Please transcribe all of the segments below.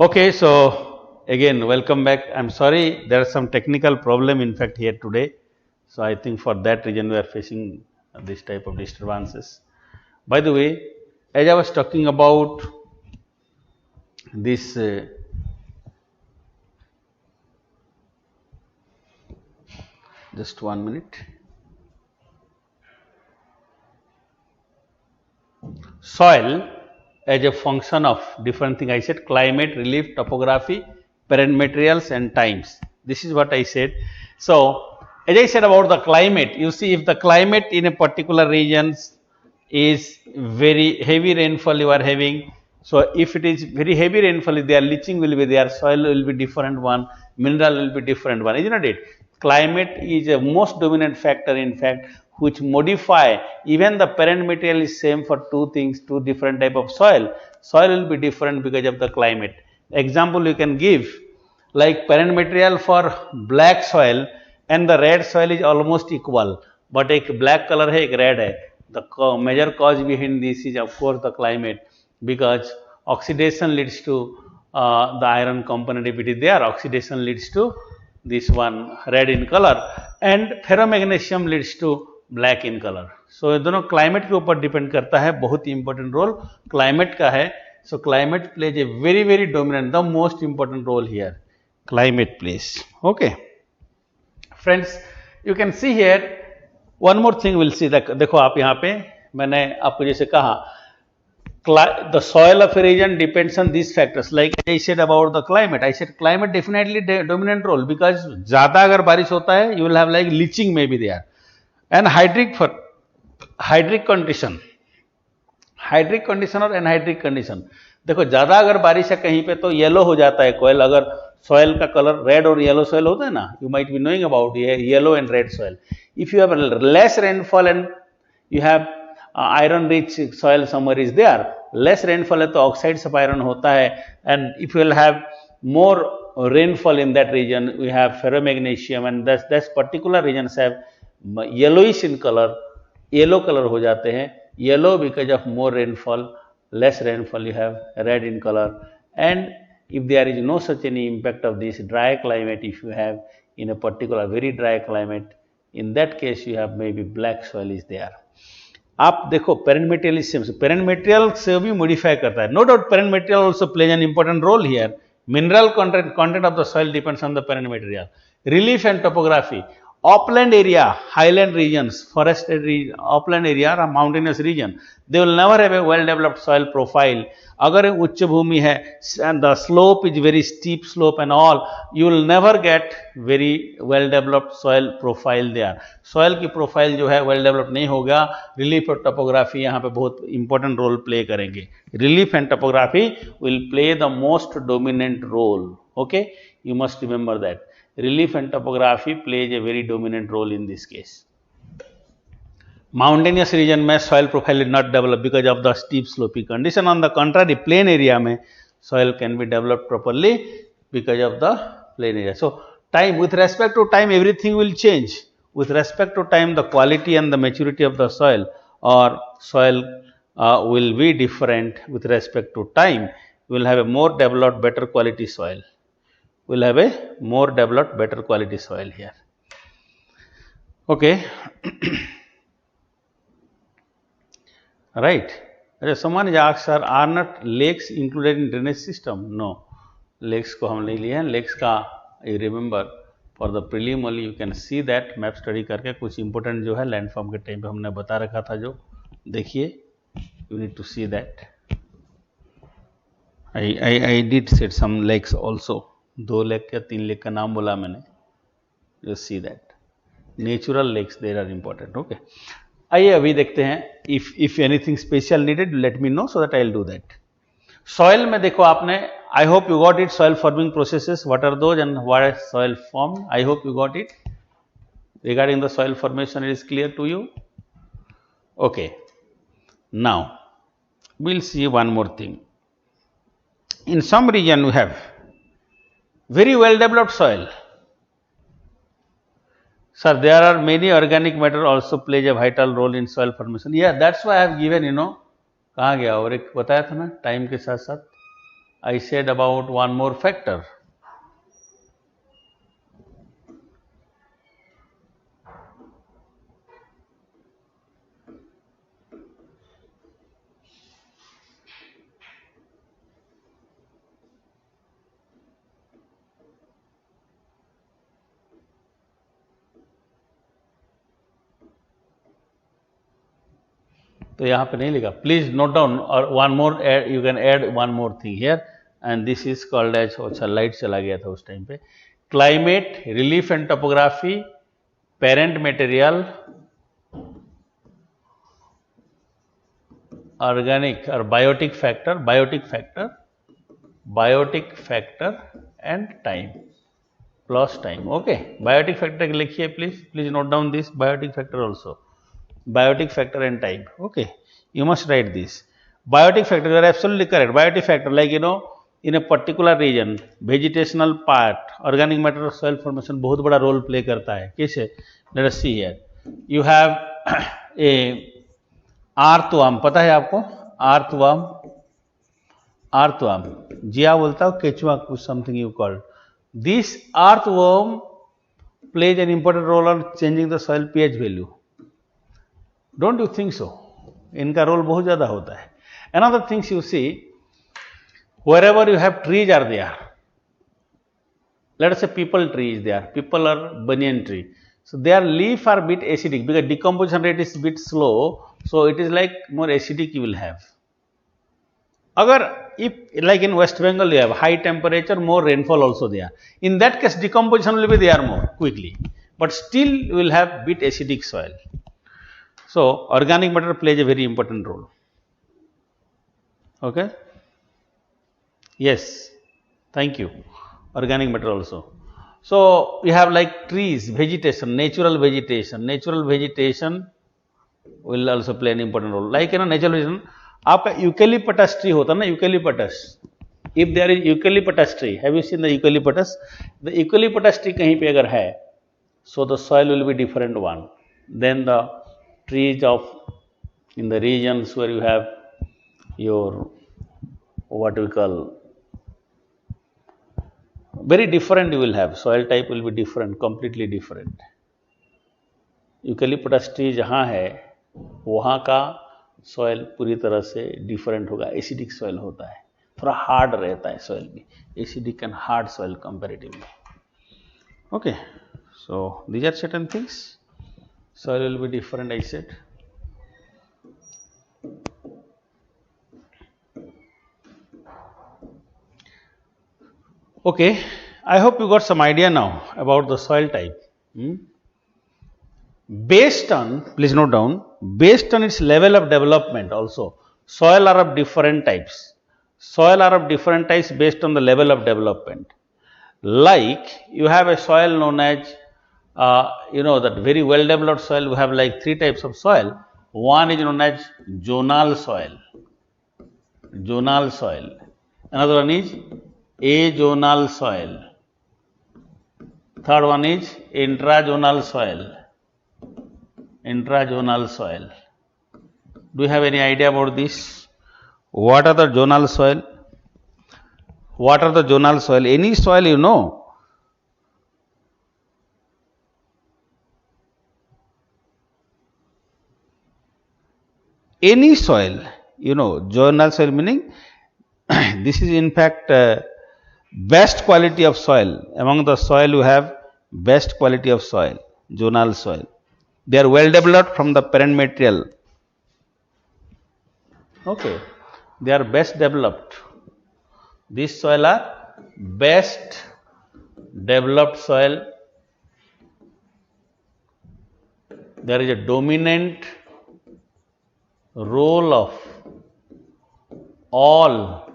Okay, so again welcome back. I'm sorry there is some technical problem in fact here today. So I think for that reason we are facing this type of disturbances. By the way, as I was talking about this just 1 minute. Soil as a function of different thing I said climate, relief, topography, parent materials and times. This is what I said. So as I said about the climate, you see if the climate in a particular regions is very heavy rainfall you are having. So if it is very heavy rainfall, their leaching will be there, soil will be different one, mineral will be different one, isn't it? Climate is a most dominant factor in fact which modify even the parent material is same for two things, two different type of soil. Soil will be different because of the climate. Example you can give like parent material for black soil and the red soil is almost equal, but एक black color है एक red है. The major cause behind this is of course the climate, because oxidation leads to the iron component if it is there, oxidation leads to this one red in color and ferromagnesium leads to black in colour. So ये दोनों climate के ऊपर depend करता है, बहुत ही important role climate का है. So climate plays a very very dominant, the most important role here climate plays. Okay friends, you can see here one more thing will see. देखो आप यहाँ पे मैंने आपको जैसे कहा the soil of a region depends on these factors. Like I said about the climate, I said climate definitely dominant role because ज़्यादा अगर बारिश होता है you will have like leaching may be there. And hydric condition और एनहाइड्रिक condition. देखो ज्यादा अगर बारिश है कहीं पे तो येलो हो जाता है कोयल. अगर सॉइल का कलर रेड और येलो सॉइल होता है ना, you might be knowing about yellow and red soil. If you have less rainfall and you have iron rich soil somewhere is there, less rainfall है तो ऑक्साइड्स ऑफ आयरन होता है. And if you will have more rainfall in that region we have ferromagnesium and that particular regions have yellowish in colour, yellow colour हो जाते हैं. Yellow because of more rainfall, less rainfall you have read in colour. And if there is no such any impact of this dry climate, if you have in a particular very dry climate, in that case you have maybe black soil is there. आप देखो parent material is same, parent material से भी modify करता है. No doubt parent material also plays an important role here. Mineral content of the soil depends on the parent material. Relief and topography, upland area, highland regions, forested region, upland area or mountainous region, they will never have a well developed soil profile. अगर उच्च भूमि है and the slope is very steep slope and all, you will never get very well developed soil profile there. soil की profile जो है well developed नहीं होगा. relief और topography यहाँ पे बहुत important role play करेंगे. relief and topography will play the most dominant role. Okay, you must remember that. Relief and topography plays a very dominant role in this case. Mountainous region में soil profile is not developed because of the steep sloping condition. On the contrary, plain area में soil can be developed properly because of the plain area. So time, with respect to time, everything will change. With respect to time, the quality and the maturity of the soil or soil will be different. With respect to time, we will have a more developed, better quality soil. Will have a more developed, better quality soil here. Okay. Right. Someone is asked, sir, are not lakes included in drainage system? No, lakes को हम नहीं लिए हैं. lakes का you remember for the prelim only you can see that map study करके कुछ important जो है landform के टाइम पे हमने बता रखा था. जो देखिए, you need to see that. I did set some lakes also. 2 lake या 3 लेक का नाम बोला मैंने. You see that natural lakes there are important. Okay, आइए अभी देखते हैं. if anything special needed let me know so that I'll do that. soil में देखो आपने, I hope you got it. soil forming processes, what are those and what is soil formed? I hope you got it. Regarding the soil formation, it is clear to you. Okay, now we'll see one more thing. In some region we have very well developed soil. Sir, there are many organic matter also plays a vital role in soil formation. Yeah, that's why I have given, कहाँ गया और एक बताया था ना time के साथ साथ I said about one more factor. तो यहाँ पे नहीं लिखा, प्लीज नोट डाउन, और one more you can add one more thing here, and this is called as, अच्छा लाइट चला गया था उस टाइम पे, climate, relief and topography, parent material, organic और biotic factor and time, plus time. Okay, biotic factor लिखिए please note down this biotic factor also. Biotic factor and time. Okay, you must write this. Biotic factor, you are absolutely correct. Biotic factor, like in a particular region, vegetational part, organic matter of soil formation बहुत बड़ा role play करता है. कैसे? Let us see here. You have a earthworm, पता है आपको? earthworm. जिया बोलता हो, केचुआ कुछ something you called. This earthworm plays an important role on changing the soil pH value. Don't you think so? इनका रोल बहुत ज़्यादा होता है. Another things you see, wherever you have trees are there. Let us say people tree is there. People are banyan tree. So their leaf are bit acidic because decomposition rate is bit slow. So it is like more acidic you will have. अगर if like in West Bengal you have high temperature, more rainfall also there. In that case decomposition will be there more quickly. But still you will have bit acidic soil. So organic matter plays a very important role. Okay. Yes. Thank you. Organic matter also. So we have like trees, vegetation, natural vegetation. Natural vegetation will also play an important role. Like natural vegetation, आपका eucalyptus tree होता है ना, eucalyptus. If there is eucalyptus tree, have you seen the eucalyptus? The eucalyptus tree कहीं पे अगर है, so the soil will be different one. Then the trees of in the regions where you have your what we call very different, you will have soil type will be different, completely different. Eucalyptus tree जहाँ है वहाँ का soil पूरी तरह से different होगा, acidic soil होता है, थोड़ा हार्ड रहता है सॉइल भी, acidic and hard soil comparatively. Okay, so these are certain things. Soil will be different, I said. Okay, I hope you got some idea now about the soil type. Based on, please note down, based on its level of development also, soil are of different types. Soil are of different types based on the level of development. Like you have a soil known as that very well developed soil, we have like three types of soil. One is known as zonal soil. Another one is azonal soil. Third one is intrazonal soil. Do you have any idea about this? What are the zonal soil? Any soil you know. Any soil, zonal soil meaning this is in fact best quality of soil. Among the soil you have best quality of soil, zonal soil. They are well developed from the parent material. Okay, they are best developed. These soil are best developed soil. There is a dominant role of all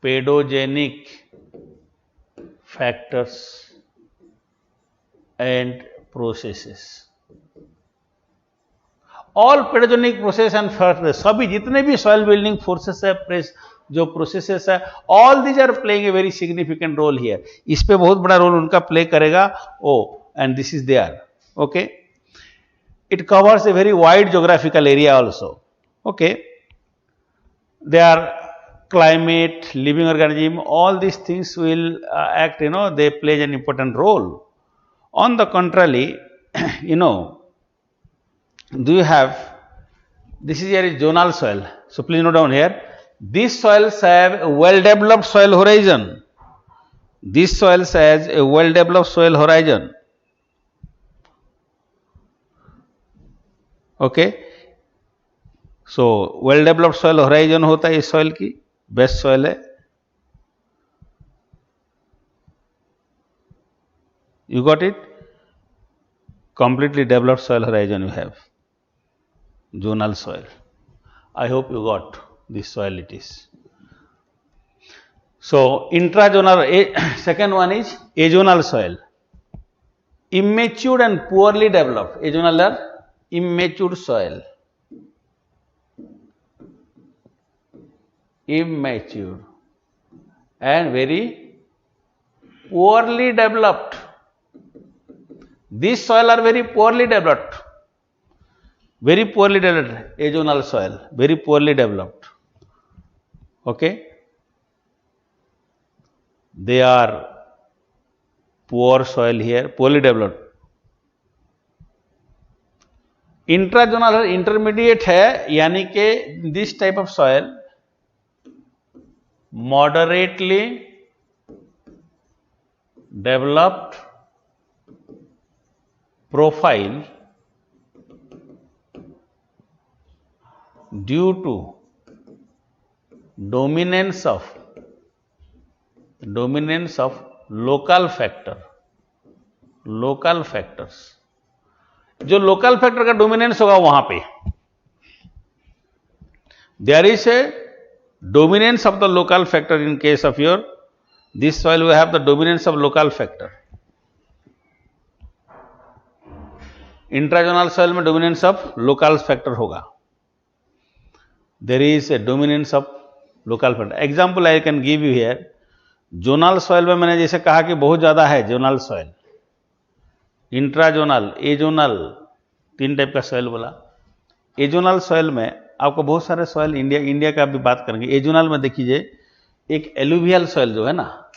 pedogenic factors and processes. All pedogenic process and factors, सभी जितने भी soil building forces है, जो processes है, all these are playing a very significant role here. इस पे बहुत बड़ा role उनका play करेगा. And this is there. Okay. It covers a very wide geographical area also. Okay. They are climate, living organism, all these things will act, they play an important role. On the contrary, do you have, this is here zonal soil. So please note down here, these soils have a well developed soil horizon. This soils has a well developed soil horizon. Okay. So well developed soil horizon होता है इस soil की, best soil है. You got it? Completely developed soil horizon you have. Zonal soil. I hope you got this soil it is. So intrazonal, second one is azonal soil. Immature and poorly developed. Azonal are immature soil. Immature and very poorly developed. These soil are very poorly developed. Very poorly developed. Azonal soil, very poorly developed. Okay. They are poor soil here, poorly developed. Intrazonal intermediate है, यानी कि this type of soil moderately developed profile due to dominance of local factors. जो local factor का dominance होगा वहां पे, there is a dominance of the local factor. In case of your this soil we have the dominance of local factor. Intrazonal soil में dominance of local factor होगा. There is a dominance of local factor. Example I can give you here. Zonal soil में मैंने जैसे कहा कि बहुत ज्यादा है जोनल soil. इंट्राजोनल, एजोनल, तीन टाइप का soil बोला. एजोनल soil में आपको बहुत सारे सॉइल, इंडिया का भी बात करेंगे. एजोनल में देखिए एक एलुवियल सॉइल जो है ना,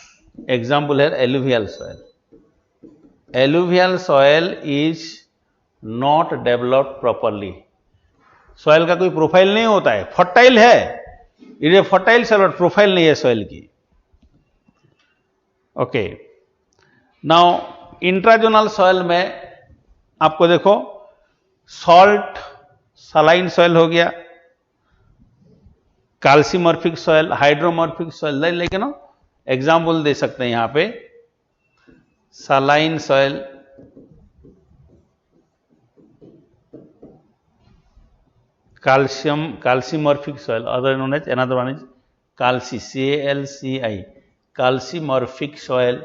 एग्जाम्पल है alluvial soil. Alluvial soil is not developed properly. Soil का कोई प्रोफाइल नहीं होता है, फर्टाइल है, it is fertile soil but profile नहीं है सॉइल की. ओके. नाउ इंट्राजोनल सॉइल में आपको देखो सॉल्ट सलाइन सॉइल हो गया, कैल्सीमॉर्फिक सॉइल, हाइड्रोमॉर्फिक सॉइल, लेकिन एग्जाम्पल दे सकते हैं यहां पे saline soil, calcimorphic soil, other known as another one is CalCi, calcimorphic soil.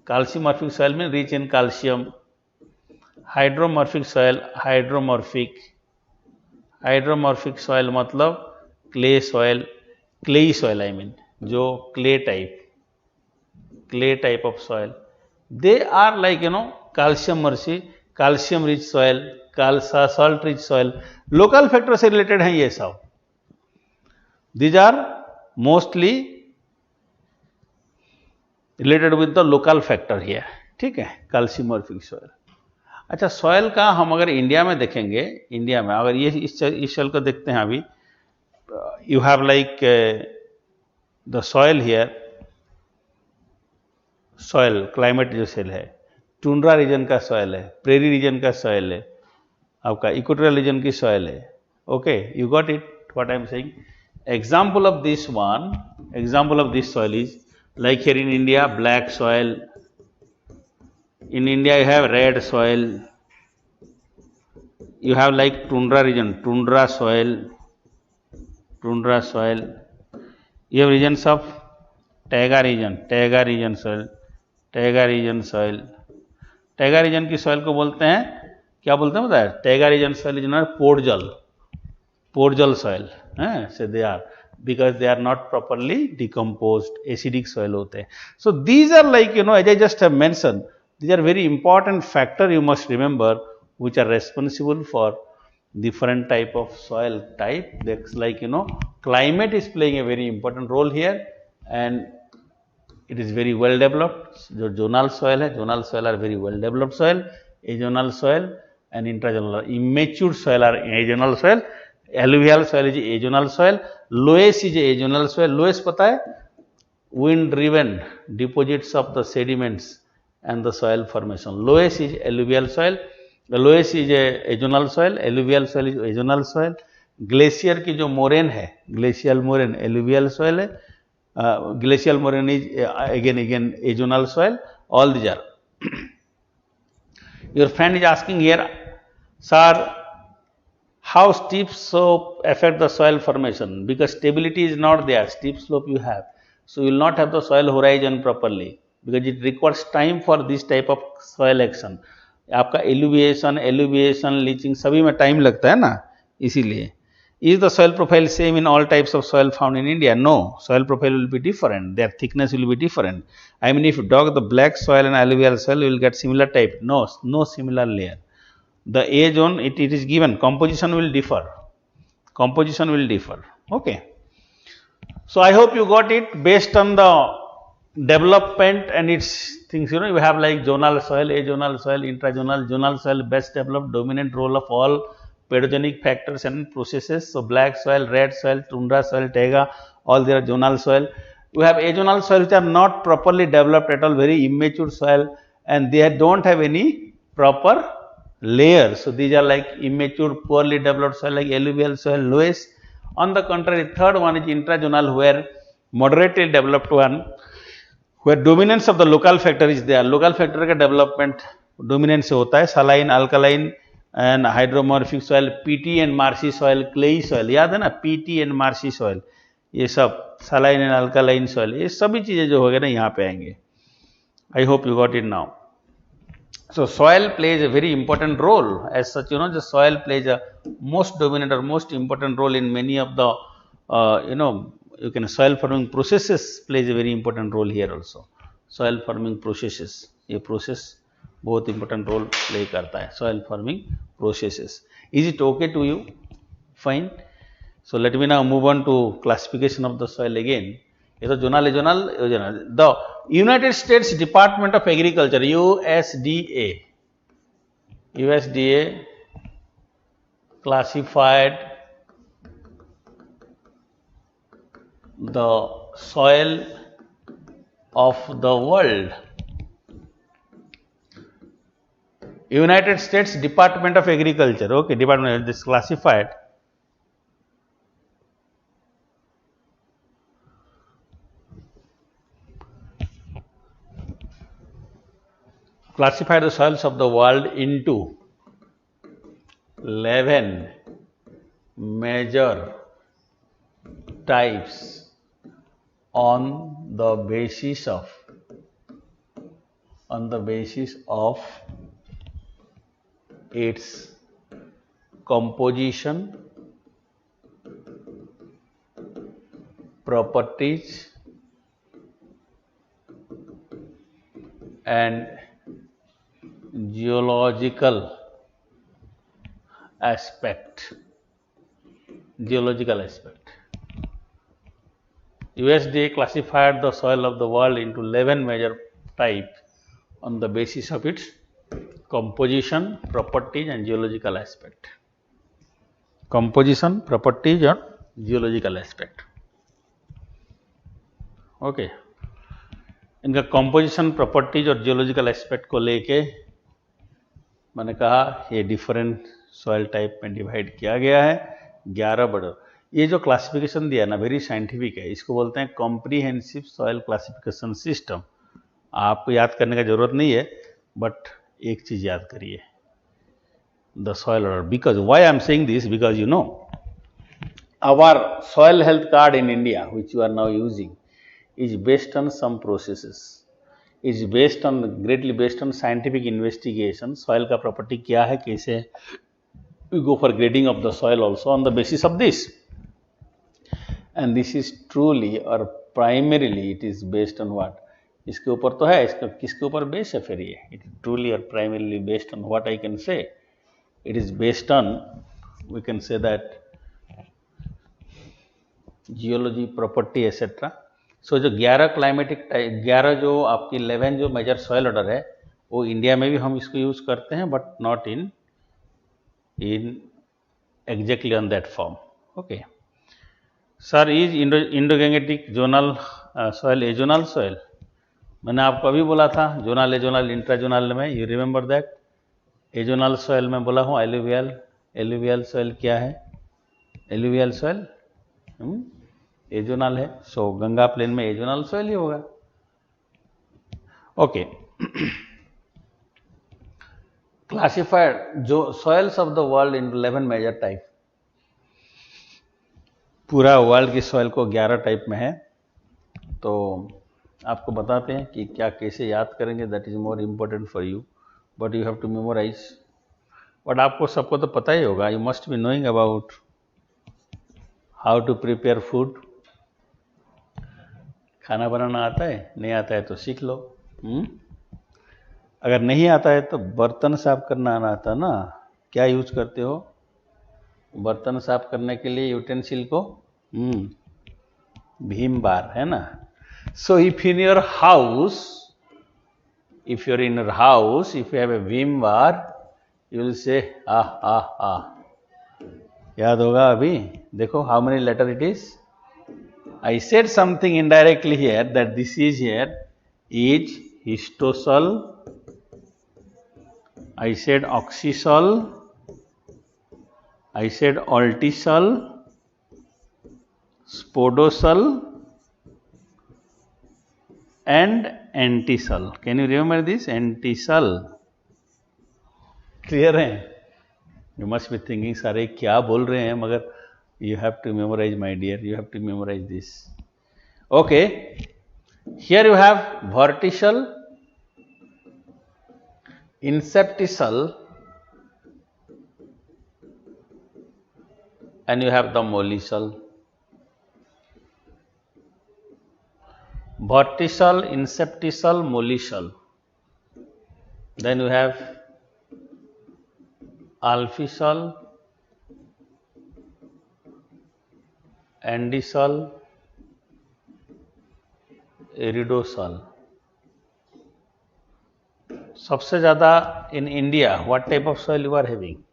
Calcimorphic soil में rich in calcium. Hydromorphic soil, hydromorphic soil मतलब clay soil, clayey soil I mean, जो clay type of soil. They are like calcium rich soil, salt rich soil. Local factor से related हैं ये सब. These are mostly related with the local factor here. ठीक है, calcimorphic soil. अच्छा, soil का हम अगर इंडिया में देखेंगे, इंडिया में अगर ये इस सॉइल को देखते हैं अभी, you have like the soil here, soil climate जो सेल है, टुंड्रा रीजन का सॉइल है, प्रेरी रीजन का सॉइल है, आपका इक्वेटोरियल रीजन की सॉइल है. Okay, you got it what I am saying. Example of this one, example of this soil is like here in India black soil. In India you have red soil, you have like tundra region, tundra soil. You have regions of taiga region soil. taiga region की soil को बोलते हैं, क्या बोलते हैं बताया? taiga region soil is not पोर्जल soil. So they are, because they are not properly decomposed, acidic soil होते हैं. So these are like as I just have mentioned, these are very important factor you must remember, which are responsible for different type of soil type. That's like, climate is playing a very important role here, and it is very well developed. जो zonal soil है, zonal soil are very well developed soil, azonal soil and intrazonal. Immature soil are azonal soil, alluvial soil is azonal soil, loess is azonal soil. Loess पता है, wind driven deposits of the sediments and the soil formation. Loess is alluvial soil, loess is azonal soil, alluvial soil is azonal soil. Glacier की जो moraine है, glacial moraine alluvial soil है, glacial moraine is again azonal soil. All these are. Your friend is asking here, sir, how steep slope affect the soil formation? Because stability is not there, steep slope you have, so you will not have the soil horizon properly, because it requires time for this type of soil action. आपका एलुविएशन leaching सभी में time लगता है ना, इसीलिए. Is the soil profile same in all types of soil found in India? No, soil profile will be different, their thickness will be different. I mean, if you dug the black soil and alluvial soil, you will get similar type. No similar layer. The A zone, it is given, composition will differ. Okay. So I hope you got it. Based on the development and its things, you have like zonal soil, azonal soil, intrazonal, zonal soil, best developed, dominant role of all pedogenic factors and processes. So black soil, red soil, tundra soil, taiga, all there are zonal soil. We have azonal soil which are not properly developed at all, very immature soil, and they don't have any proper layers. So these are like immature, poorly developed soil like alluvial soil, loess. On the contrary, third one is intrazonal, where moderately developed one, where dominance of the local factor is there. Local factor का development dominance से होता है. Saline, alkaline and hydromorphic soil, peaty and marshy soil, clayey soil, याद है ना, peaty and marshy soil, ये सब saline and alkaline soil, ये सभी चीजें जो हो गए ना यहाँ पे आएंगे. I hope you got it now. So soil plays a very important role. As such, the soil plays a most dominant or most important role in many of the soil forming processes plays a very important role here also. Soil forming processes, ये process बहुत important role play करता है, soil forming processes. Is it okay to you? Fine. So let me now move on to classification of the soil again. ये तो zonal. The United States Department of Agriculture, USDA classified the soil of the world. United States Department of Agriculture, okay, department is classified the soils of the world into 11 major types on the basis of its composition, properties and geological aspect. USDA classified the soil of the world into 11 major types on the basis of its composition, properties and geological aspect. Composition, properties और geological aspect. Okay. इनका composition, properties और geological aspect को लेके मैंने कहा ये different soil type में divide किया गया है 11 बड़े. ये जो classification दिया ना very scientific है, इसको बोलते हैं comprehensive soil classification system. आपको याद करने का जरूरत नहीं है, but एक चीज याद करिए, the soil order. Because why I am saying this, because our soil health card in India, which you are now using, is based on some processes. Is greatly based on scientific investigation. Soil का property क्या है, कैसे, we go for grading of the soil also on the basis of this. And this is truly or primarily it is based on what? इसके ऊपर तो है, इसका किसके ऊपर बेस है फिर ये? It is truly or primarily based on what I can say. It is based on we can say that geology, property etcetera. So जो 11 क्लाइमेटिक 11 जो आपकी 11 जो मेजर सॉइल ऑर्डर है वो इंडिया में भी हम इसको यूज करते हैं, but not in exactly on that form. Okay sir, is Indo Gangetic zonal soil azonal soil? मैंने आपको अभी बोला था जोनल एजोनल इंट्राजोनल में, you remember that. Azonal soil में बोला हूँ. एलुवियल, एलुवियल सॉइल क्या है? एलुवियल सॉइल एजोनल है. सो गंगा प्लेन में एजोनल सॉइल ही होगा. ओके क्लासिफाइड जो soils of the world in 11 major type. पूरा वर्ल्ड की सॉइल को 11 टाइप में है. तो आपको बताते हैं कि क्या कैसे याद करेंगे. That is more important for you, but you have to memorize. But आपको सबको तो पता ही होगा. You must be knowing about how to prepare food. खाना बनाना आता है? नहीं आता है तो सीख लो. अगर नहीं आता है तो बर्तन साफ करना आना आता ना. क्या यूज करते हो बर्तन साफ करने के लिए यूटेंसिल को? भीम बार है ना. So if in your house, if you're in your house, if you have a vim bar, you will say ah. याद होगा अभी. देखो how many letter it is. I said something indirectly here that this is here is histosol. I said oxysol. I said altisol, spodosol and antisol. Can you remember this? Antisol. Clear है? You must be thinking, सारे क्या बोल रहे हैं, मगर you have to memorize, my dear. You have to memorize this. Okay. Here you have vertisol, inceptisol, and you have the molisol. Vertisol, inceptisol, molisol. Then you have alphisol, andisol, iridosol. सबसे ज़्यादा in India, what type of soil you are having?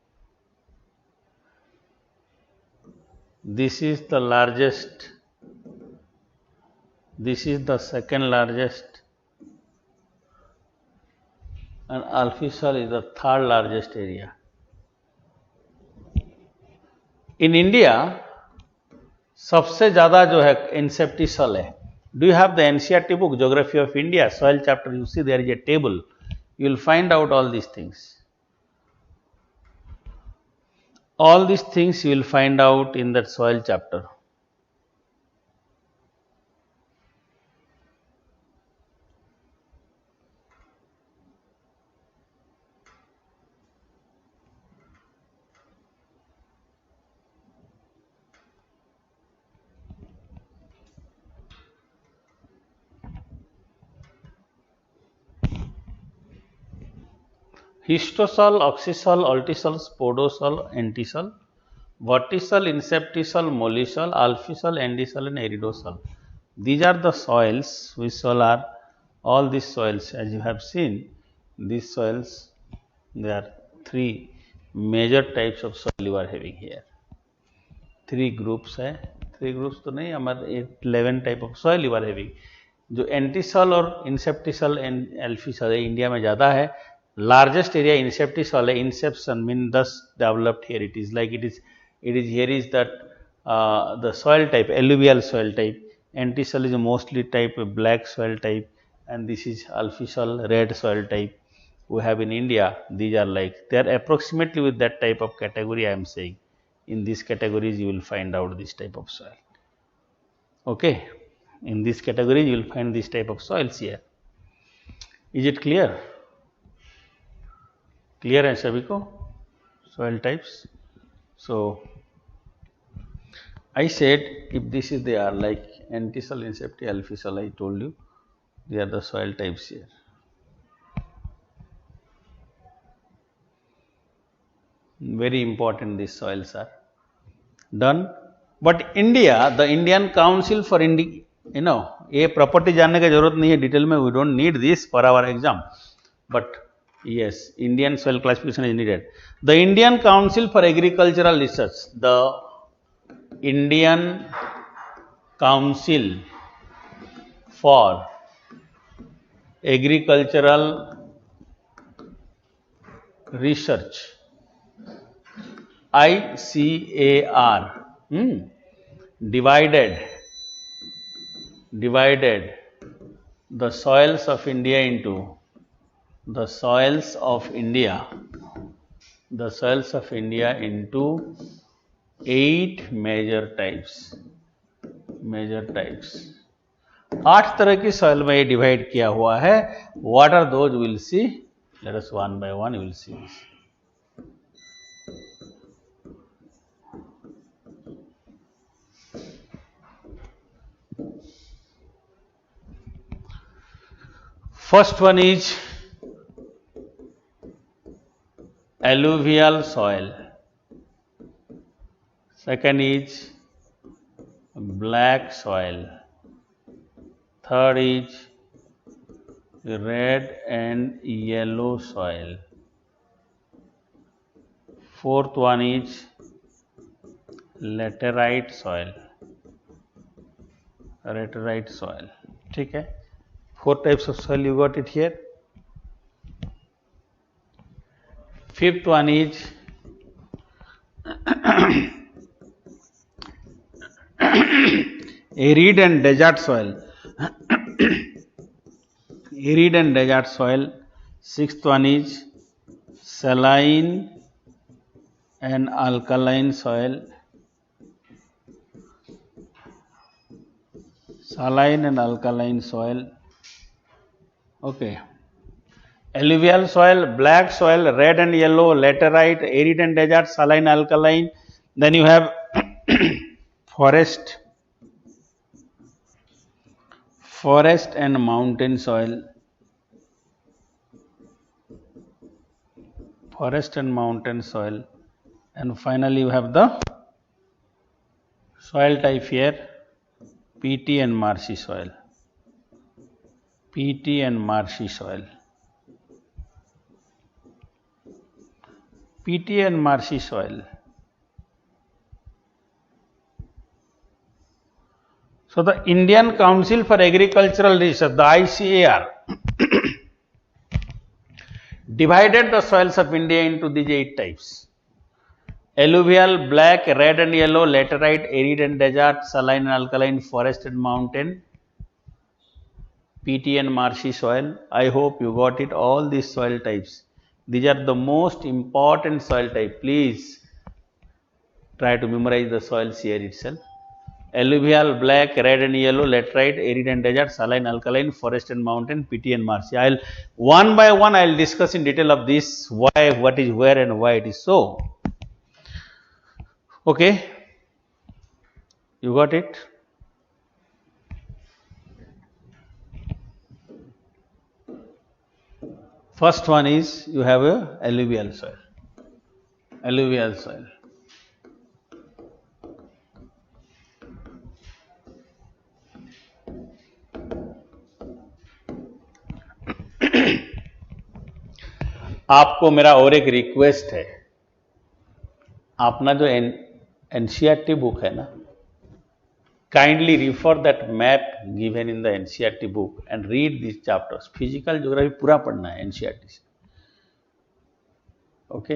This is the largest. This is the second largest, and alphisol is the third largest area. In India, सबसे ज़्यादा जो है इंसेप्टिसल है. Do you have the NCERT book, Geography of India, soil chapter? You see there is a table. You will find out all these things. All these things you will find out in that soil chapter. Histosol, oxysol, altisol, spodosol, antisol, vertisol, inceptisol, molisol, alphisol, andisol and iridosol. These are the soils. Which soil are? All these soils, as you have seen, these soils, there are 3 major types of soil you are having here. 3 groups है. 3 groups तो नहीं, हमारे 11 type of soil you are having. जो एंटीसॉल और इंसेप्टिसॉल and एल्फिसॉल है India में ज़्यादा है. Largest area inceptisol, inception mean thus developed here. It is like it is here is that the soil type, alluvial soil type. Antisol is mostly type black soil type, and this is alphisol, red soil type we have in India. These are like, they are approximately with that type of category I am saying. In these categories you will find out this type of soil. Okay, in this category you will find this type of soils here. Is it clear? Clear है सभी को soil types? So I said if this is they are like antisol, incepti, alphisol, I told you they are the soil types here. very important these soils are. Done. But India, the Indian Council for India, ये property जानने की जरूरत नहीं है detail में, we don't need this for our exam. But yes, Indian soil classification is needed. The Indian Council for Agricultural Research, the Indian Council for Agricultural Research, ICAR, divided the soils of India into into 8 major types. 8 तरह की soil में ये divide किया हुआ है. What are those? We will see. Let us one by one, we will see this. First one is alluvial soil. Second is black soil. Third is red and yellow soil. Fourth one is laterite soil. ठीक है, 4 types of soil you got it here. Fifth one is arid and desert soil. Sixth one is saline and alkaline soil. Okay. Alluvial soil, black soil, red and yellow, laterite, arid and desert, saline, alkaline. Then you have forest and mountain soil. And finally you have the soil type here, peaty and marshy soil. So the Indian Council for Agricultural Research, the ICAR, divided the soils of India into these 8 types: alluvial, black, red and yellow, laterite, arid and desert, saline and alkaline, forest and mountain, peaty and marshy soil. I hope you got it, all these soil types. These are the most important soil type. Please try to memorize the soils here itself. Alluvial, black, red and yellow, laterite, arid and desert, saline, alkaline, forest and mountain, peaty and marshy. I'll one by one I'll discuss in detail of this, why, what is where and why it is so. Okay, you got it? First one is you have a alluvial soil. आपको मेरा और एक request है, अपना जो NCERT book है ना, kindly refer that map given in the NCERT book and read this chapters. Physical geography पूरा पढ़ना है एनसीईआरटी से. Okay,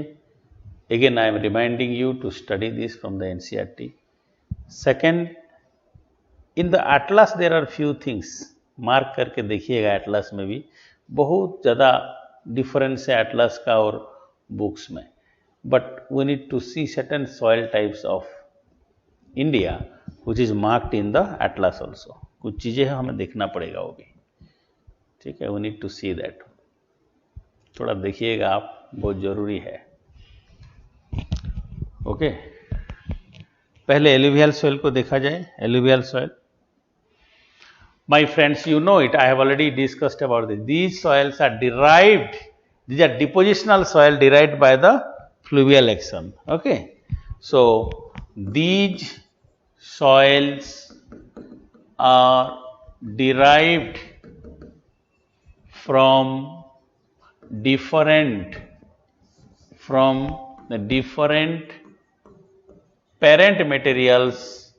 again I am reminding you to study this from the NCERT. Second, in the atlas there are few things, mark करके देखिएगा. Atlas में भी बहुत ज़्यादा डिफरेंस है एटलस का और बुक्स में, but we need to see certain soil types of India which is marked in the atlas also. कुछ चीज़ें हमें देखना पड़ेगा वो भी, ठीक है. We need to see that. थोड़ा देखिएगा आप, बहुत ज़रूरी है. ओके, पहले एलुवियल सॉइल को देखा जाए. Alluvial soil, my friends, you know it, I have already discussed about this. These soils are derived, these are depositional soil derived by the fluvial action. Okay, so these soils are derived from different the different parent materials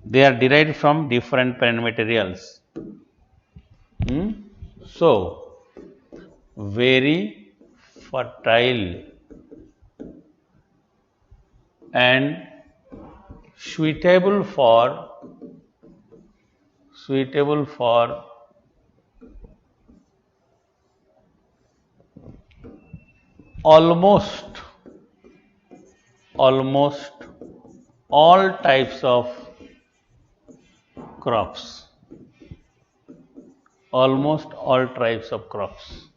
they are derived from different parent materials. So very fertile and suitable for almost all types of crops. Almost all types of crops.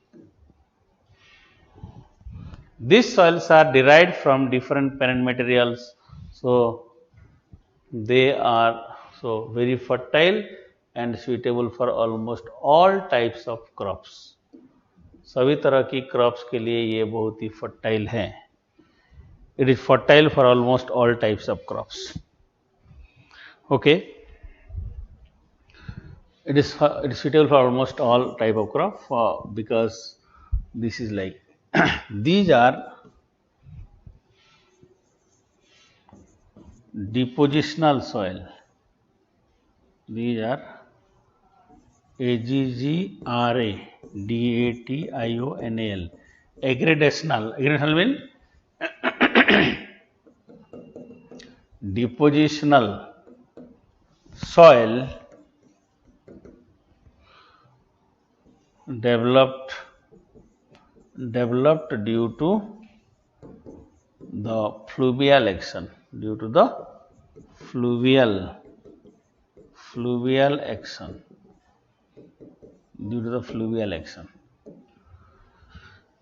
These soils are derived from different parent materials, so they are very fertile and suitable for almost all types of crops. सभी तरह की crops के लिए ये बहुत ही fertile है. It is fertile for almost all types of crops. Okay, it is suitable for almost all type of crop because this is like these are depositional soil. These are AGGRA, DATIONAL, aggradational. Aggradational means depositional soil developed due to the fluvial action, fluvial action.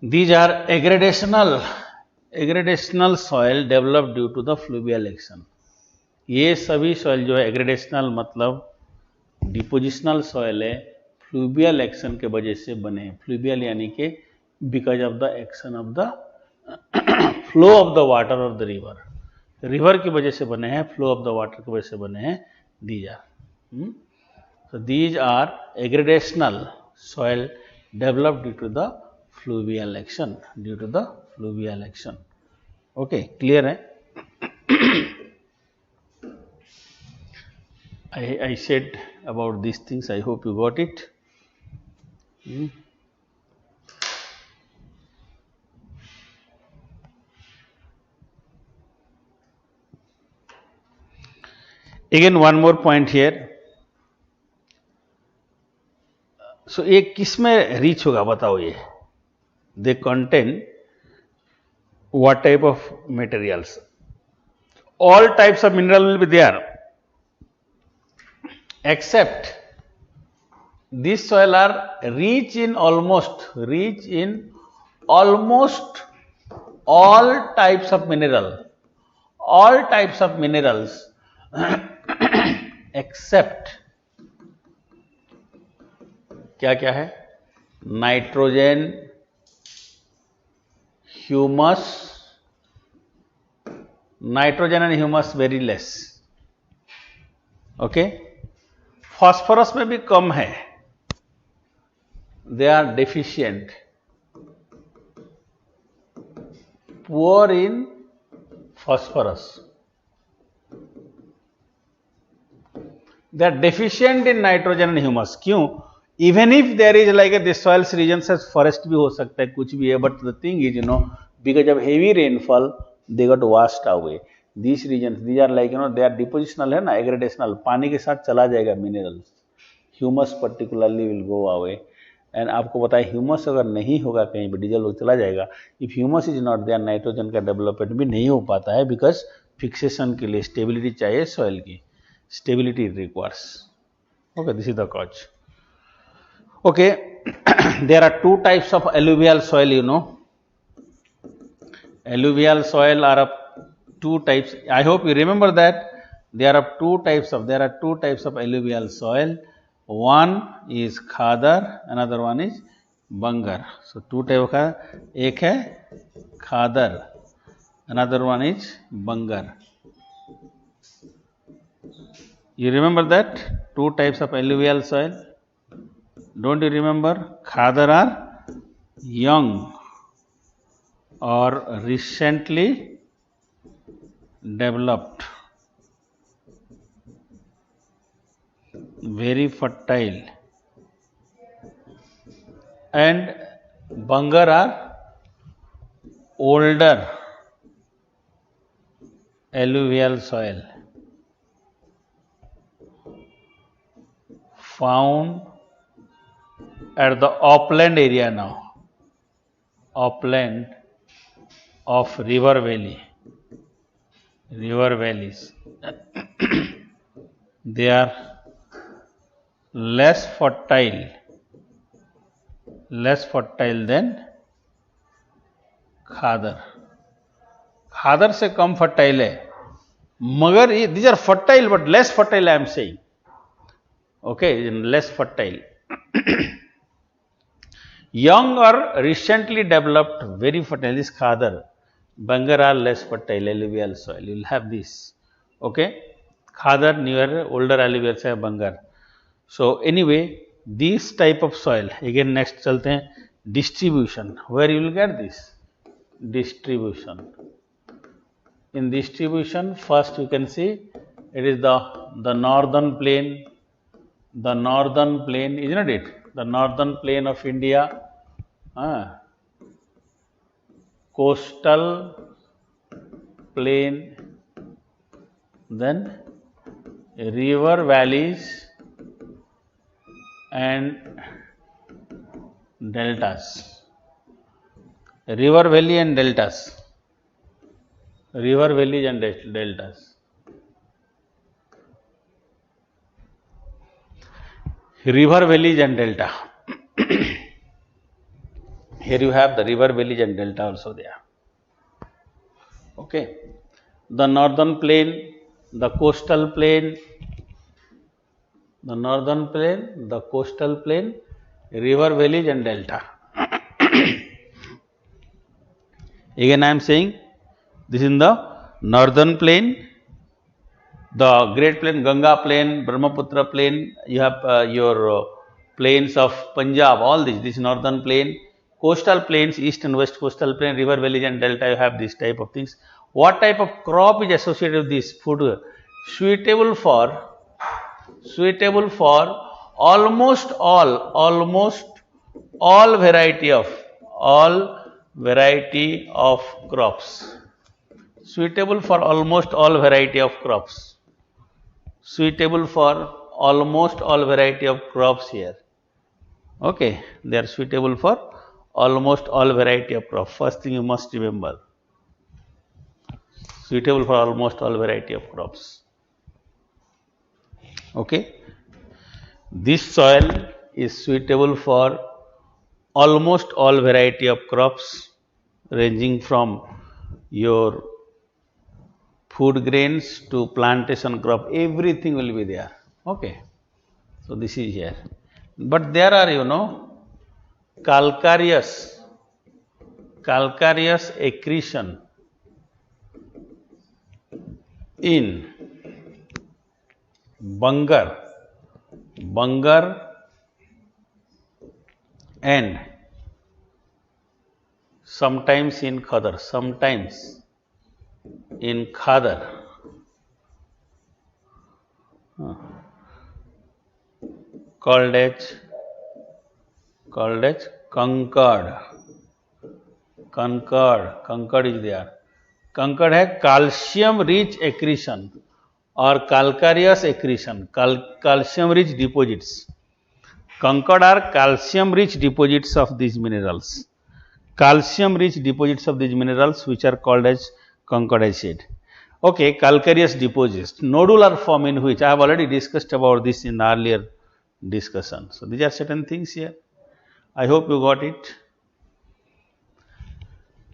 These are aggradational soil developed due to the fluvial action. ये सभी soil जो है एग्रेडेशनल मतलब depositional soil है, fluvial action के वजह से बने हैं. फ्लूवियल यानी कि because of the action of the flow of the water of the river की वजह से बने हैं, फ्लो ऑफ द वाटर की वजह से बने हैं. These are aggradational soil developed due to the fluvial action. Okay, clear है? I said about these things. I hope you got it. Again, one more point here. So ये किस में reach होगा बताओ ये? They contain what type of materials? All types of mineral will be there, except these soil are rich in almost all types of minerals, except क्या है? Nitrogen, humus. Nitrogen and humus very less. Okay, phosphorus में भी कम है. They are deficient, poor in phosphorus. They are deficient in nitrogen and humus. क्यों? Even if there is like this soils regions as forest भी हो सकता है, कुछ भी है, but the thing is because of heavy rainfall they got washed away. These regions, these are like they are depositional है ना, aggradational, पानी के साथ चला जाएगा minerals. Humus particularly will go away. And आपको पता है ह्यूमस अगर नहीं होगा कहीं पर डीजल चला जाएगा. If humus is not there, nitrogen का डेवलपमेंट भी नहीं हो पाता है, बिकॉज फिक्सेशन के लिए स्टेबिलिटी चाहिए सॉइल की. Stability requires. Okay, this is the cause. Okay, there are two types of alluvial soil, Alluvial soil are of two types. I hope you remember that there are two types of alluvial soil. One is khadar, another one is bangar. So two type का एक है khadar, another one is bangar. You remember that two types of alluvial soil? Don't you remember? Khadar are young or recently developed, very fertile, and bangar are older alluvial soil found at the upland area now, upland of river valley, river valleys. They are less fertile than खादर. खादर से कम fertile है, मगर these are fertile but less fertile, I am saying. Okay, less fertile. Young or recently developed, very fertile is khadar. Bangar are less fertile alluvial soil. You will have this. Okay, khadar newer, older alluvial soil, bangar. So anyway, this type of soil. Again, next चलते हैं distribution. Where you will get this? Distribution. In distribution, first you can see it is the northern plain. The northern plain, isn't it? The northern plain of India, coastal plain, then river valleys and deltas. River valley and deltas. River valleys and deltas. River valleys and delta. Here you have the river valleys and delta also there. Okay. The northern plain, the coastal plain, the northern plain, the coastal plain, river valleys and delta. Again I am saying this is in the northern plain, the great plain, Ganga plain, Brahmaputra plain, you have your plains of Punjab, all this northern plain, coastal plains, east and west coastal plain, river valleys and delta, you have this type of things. What type of crop is associated with this food? Suitable for almost all variety of crops. Suitable for almost all variety of crops. Suitable for almost all variety of crops here. Okay, they are suitable for almost all variety of crops. First thing you must remember. Suitable for almost all variety of crops. Okay, this soil is suitable for almost all variety of crops, ranging from your food grains to plantation crop, everything will be there. Okay, so this is here. But there are, calcareous accretion in bangar and sometimes in khadar, called as concord is there. Concord है calcium rich accretion or calcareous accretion, calcium rich deposits. Concord are calcium rich deposits of these minerals. Calcium rich deposits of these minerals which are called as concord I said. Okay, calcareous deposits, nodular form in which I have already discussed about this in the earlier discussion. So these are certain things here. I hope you got it.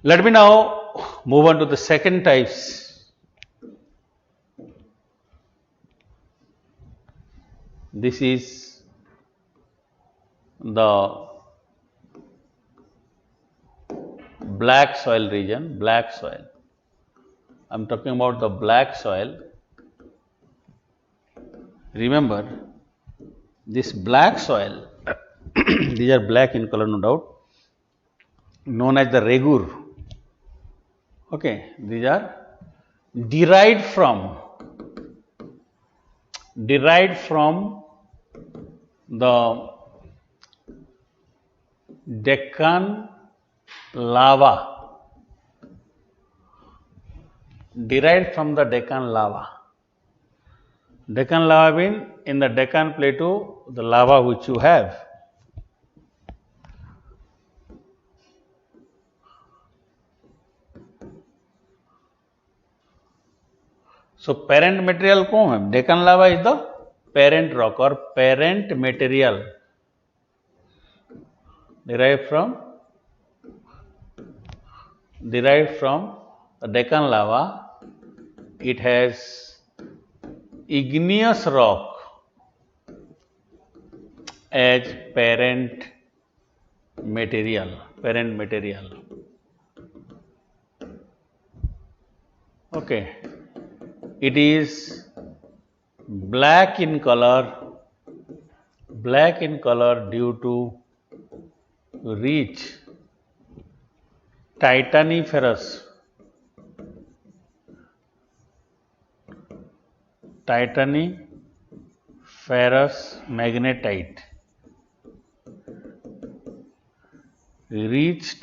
Let me now move on to the second types. This is the black soil region, black soil. I am talking about the black soil. Remember, this black soil, these are black in color, no doubt, known as the regur. Okay, these are derived from the Deccan lava, derived from the Deccan lava. Deccan lava means in the Deccan Plateau, the lava which you have. So parent material कौन है? Deccan lava is the parent rock or parent material derived from the Deccan lava. It has igneous rock as parent material. Okay, it is black in color due to rich titaniferous magnetite.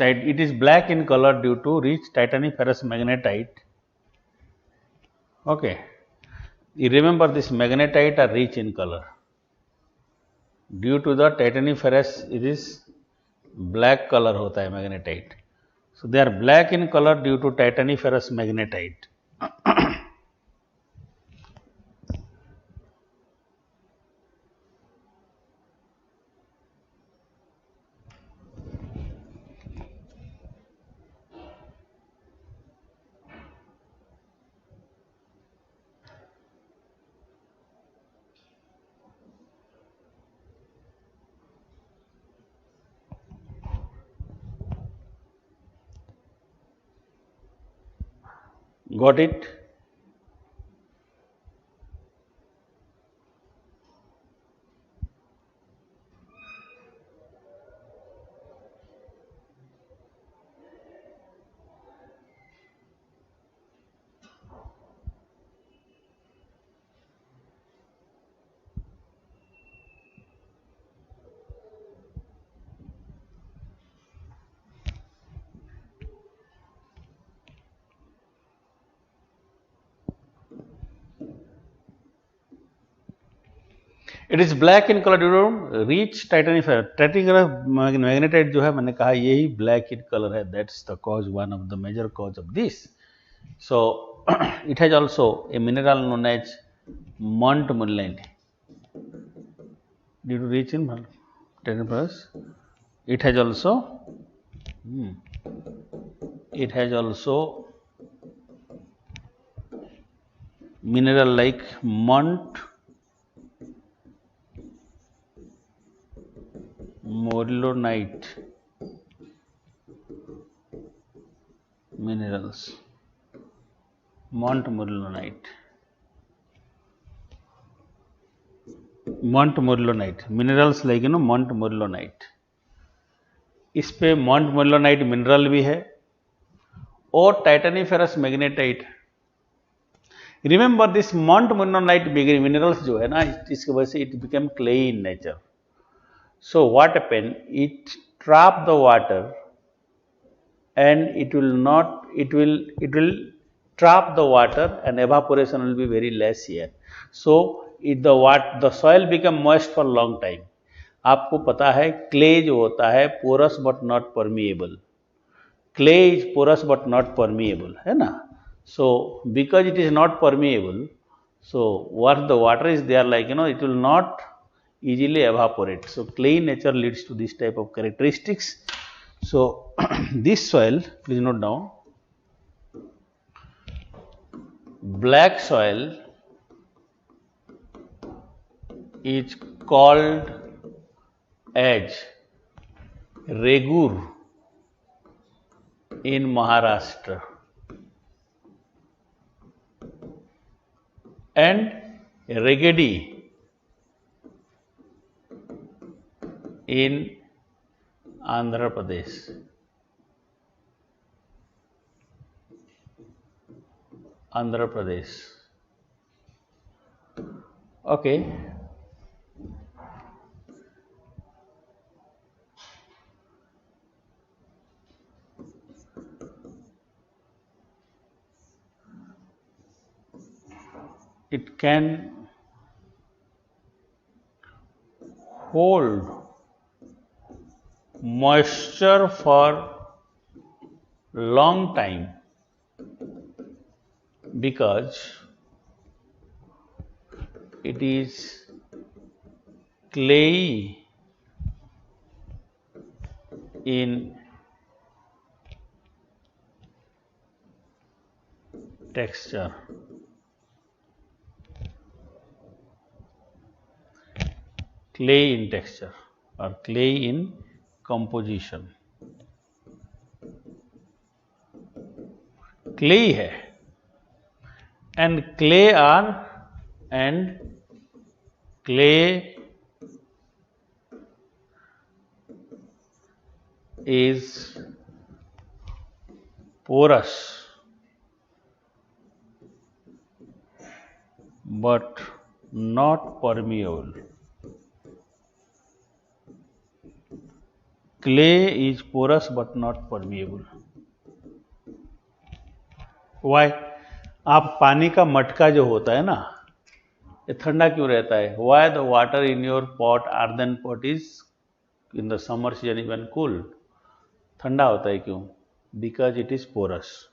It is black in color due to rich titaniferous magnetite. Okay, you remember this magnetite are rich in color. Due to the titaniferous, it is black color होता है magnetite. So they are black in color due to titaniferous magnetite. Got it? It is black in color due to rich titaniferous magnetite जो है मैंने कहा यही black in color है. That's the cause, one of the major cause of this. So it has also a mineral known as montmorillonite due to rich in titaniferous. It has also mineral like montmorillonite minerals. Montmorillonite minerals like montmorillonite. इस पे montmorillonite mineral भी है और titaniferous magnetite. Remember this montmorillonite minerals जो है ना इसकी वजह से it became clay in nature. So what happened? It trap the water and it will trap the water and evaporation will be very less here. So the soil become moist for long time. आपको पता है clay जो होता है porous but not permeable. Clay is porous but not permeable, है ना? So because it is not permeable, so what the water is there like it will not easily evaporate. So clay nature leads to this type of characteristics. So this soil, please note down, black soil is called as Regur in Maharashtra and Regedi in Andhra Pradesh. Andhra Pradesh. Okay. It can hold moisture for long time because it is clayey in texture. Clay in texture or clay in composition. Clay है and clay is porous but not permeable. Clay is porous but not permeable. Why? आप पानी का मटका जो होता है ना, ये ठंडा क्यों रहता है? Why the water in your pot, earthen pot is in the summer season even cool? ठंडा होता है क्यों? Because it is porous.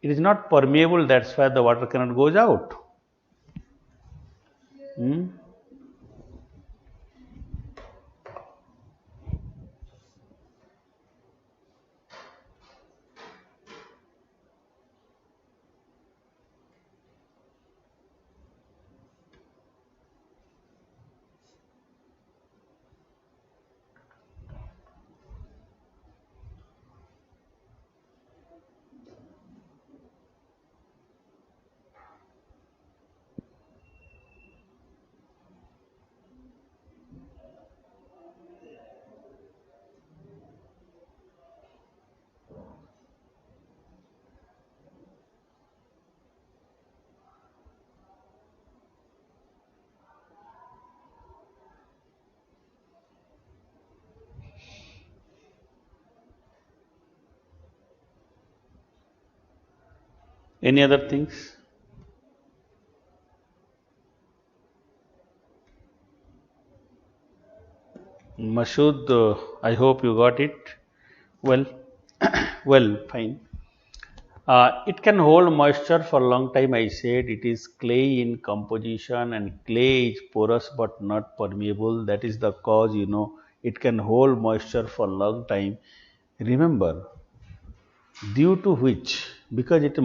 It is not permeable, that's why the water cannot goes out. Any other things? Mashood, I hope you got it. Well, well, fine. It can hold moisture for a long time. I said it is clay in composition and clay is porous but not permeable. That is the cause, it can hold moisture for a long time. Remember, due to which, because it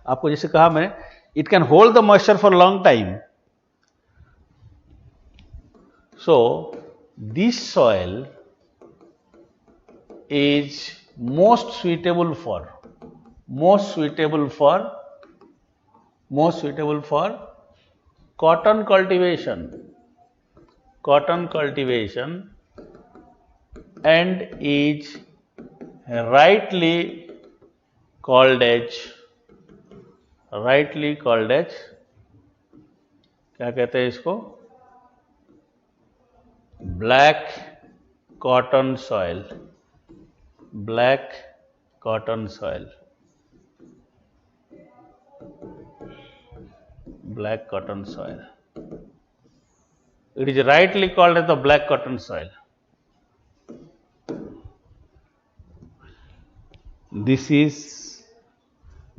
आपको जैसे कहा मैं, it can hold the moisture for a long time. So this soil is most suitable for cotton cultivation and is rightly called as क्या कहते हैं इसको, black cotton soil. It is rightly called as the black cotton soil.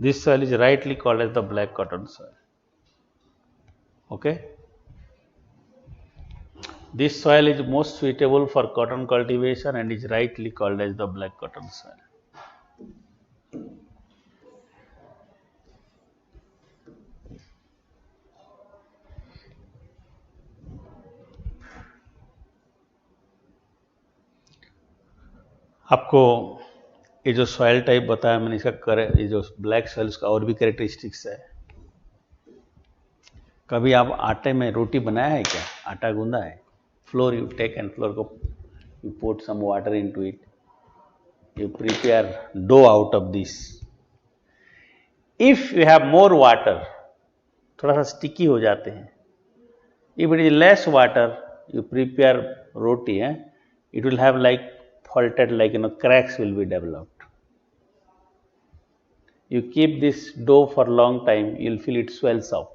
This soil is rightly called as the black cotton soil. Okay. This soil is most suitable for cotton cultivation and is rightly called as the black cotton soil. आपको ये जो soil type बताया मैंने, इसका ये जो black soil, उसका और भी कैरेक्टरिस्टिक्स है। कभी आप आटे में रोटी बनाया है क्या? आटा गूंदा है? Flour you take and flour को you put some water into it, you prepare dough out of this. If you have more water, थोड़ा सा स्टिकी हो जाते हैं. If it is less water, you prepare roti, it will have like faulted, like cracks will be developed. You keep this dough for a long time, you will feel it swells up.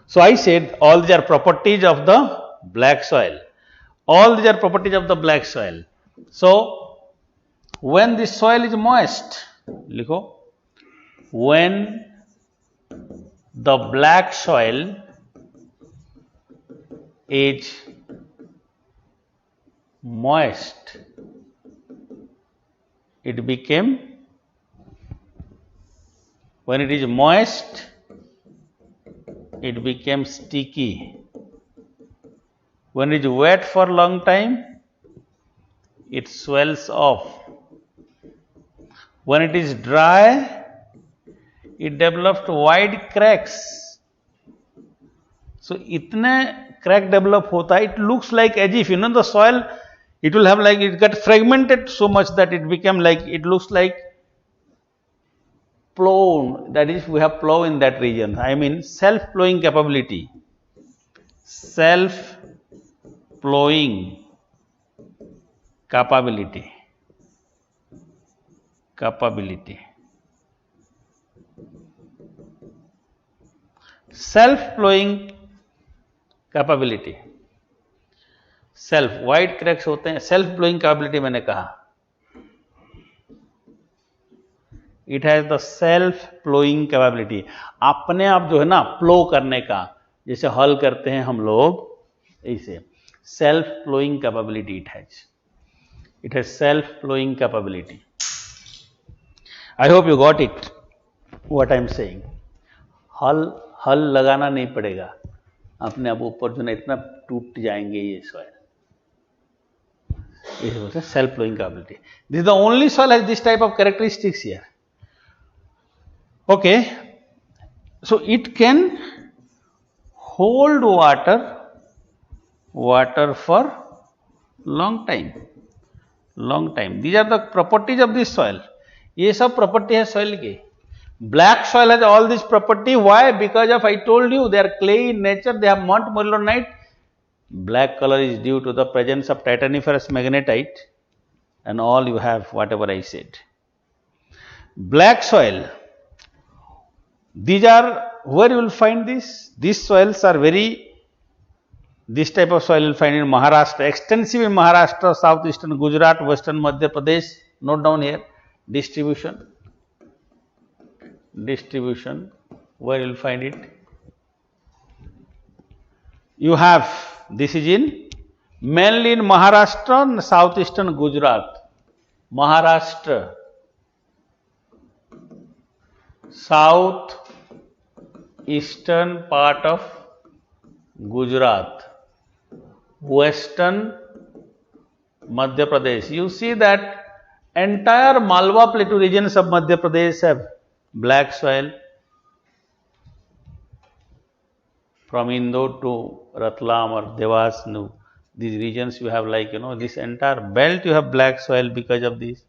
So I said all these are properties of the black soil. All these are properties of the black soil. So when the soil is moist, लिखो, when the black soil is moist, it became, when it is moist, it became sticky. When it is wet for a long time, it swells off. When it is dry, it developed wide cracks. So itne crack develop hota hai, it looks like as if the soil, it will have like, it got fragmented so much that it became like, it looks like plow, that is we have plow in that region. I mean self plowing capability. Self plowing capability. Self-plowing capability. Self, wide cracks होते हैं, self ploughing capability मैंने कहा. It has the self ploughing capability. अपने आप जो है ना प्लो करने का, जैसे हल करते हैं हम लोग, ऐसे self ploughing capability it has self ploughing capability. I hope you got it, what I am saying. हल लगाना नहीं पड़ेगा, अपने आप ऊपर जो ना इतना टूट जाएंगे ये soil. This is a self-flowing capability. This is the only soil has this type of characteristics here. Okay, so it can hold water for long time. These are the properties of this soil. ये सब property है soil की. Black soil has all this property. Why? Because of, I told you, they are clay in nature, they have montmorillonite. Black colour is due to the presence of titaniferous magnetite and all you have what ever I said. Black soil, these are where you will find this. These soils are very, this type of soil you will find in Maharashtra, extensive in Maharashtra, southeastern Gujarat, western Madhya Pradesh. Note down here. Distribution, where you will find it. You have, this is in mainly in Maharashtra and southeastern Gujarat. Maharashtra, southeastern part of Gujarat, western Madhya Pradesh. You see that entire Malwa Plateau regions of Madhya Pradesh have black soil. From Indore to Ratlam or Devas, these regions you have like, this entire belt you have black soil because of this.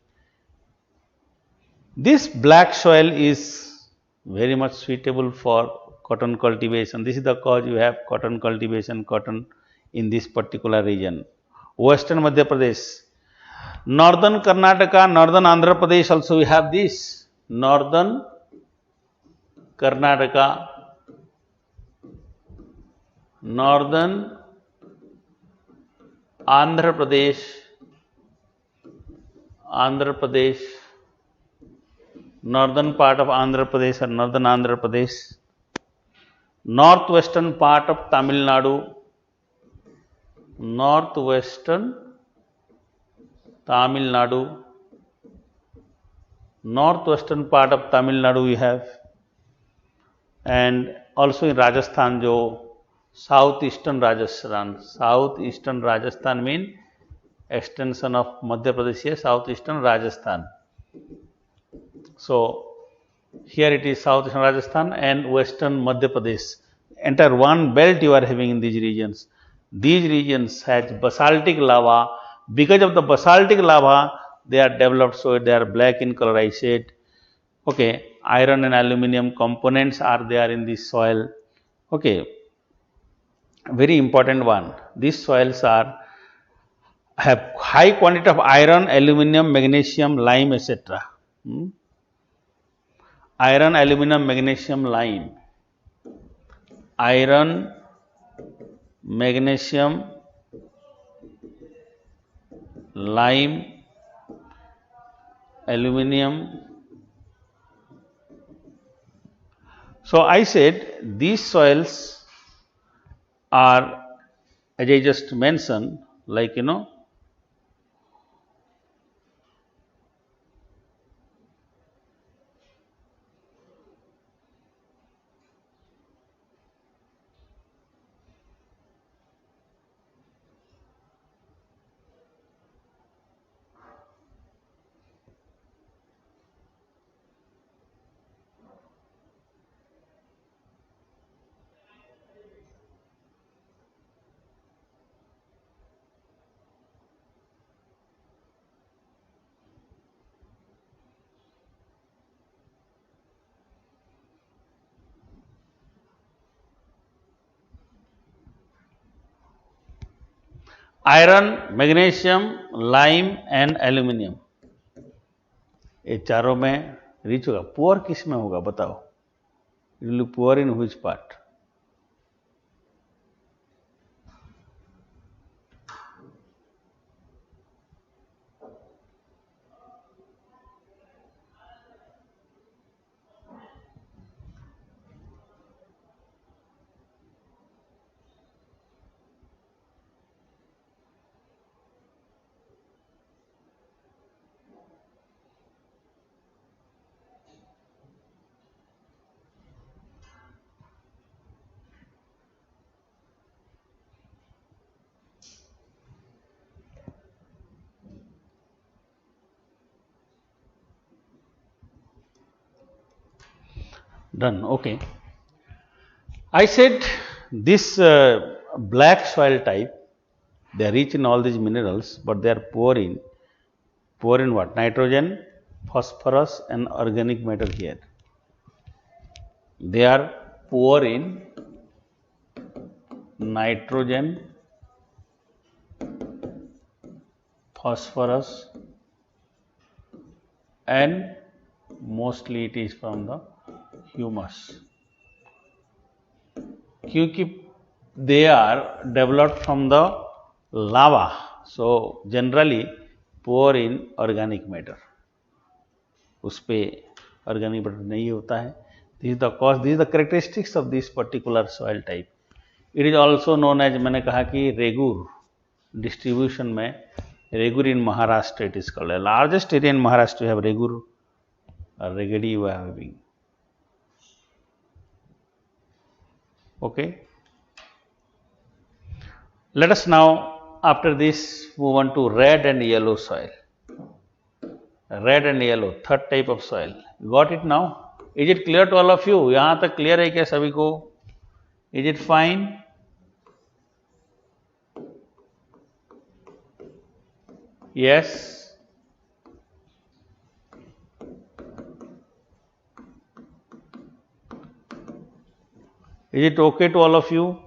This black soil is very much suitable for cotton cultivation. This is the cause you have cotton cultivation, cotton in this particular region. Western Madhya Pradesh. Northern Karnataka, northern Andhra Pradesh also we have this. Northern Karnataka, northern Andhra Pradesh, northern part of Andhra Pradesh or northern Andhra Pradesh, northwestern part of Tamil Nadu, northwestern part of Tamil Nadu we have, and also in Rajasthan, jo southeastern Rajasthan mean extension of Madhya Pradesh here, southeastern Rajasthan. So here it is southeastern Rajasthan and western Madhya Pradesh. Entire one belt you are having in these regions. These regions has basaltic lava. Because of the basaltic lava, they are developed, so they are black in color, I said. Okay, iron and aluminum components are there in this soil. Okay, very important one. These soils are have high quantity of iron, aluminum, magnesium, lime, etc. Iron, aluminum, magnesium, lime. Iron, magnesium, lime, aluminum. So I said these soils are, as I just mentioned, like iron, magnesium, lime and aluminum. ये चारों में rich होगा. Poor किस में होगा बताओ? It will be poor in which part? Done. Okay. I said this black soil type, they are rich in all these minerals, but they are poor in what? Nitrogen, phosphorus and organic matter here. They are poor in nitrogen, phosphorus and mostly it is from the humus. क्योंकि they are developed from the lava, so generally poor in organic matter. उस पे organic matter नहीं होता है. This is the cause, this is the characteristics of this particular soil type. It is also known as, मैंने कहा कि regur distribution में regur in Maharashtra it is called. The largest area in Maharashtra you have regur or regedi you are having. Okay. Let us now after this move on to red and yellow soil. Red and yellow, third type of soil. Got it now? Is it clear to all of you? यहाँ तक clear है क्या सभी को? Is it fine? Yes. Is it okay to all of you?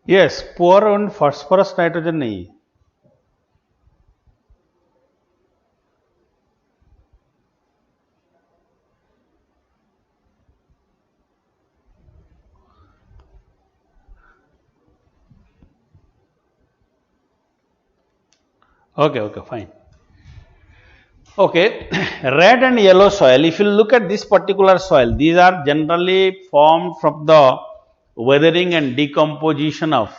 Yes poor and phosphorus nitrogen नहीं है। Okay, fine. Okay, red and yellow soil. If you look at this particular soil, these are generally formed from the weathering and decomposition of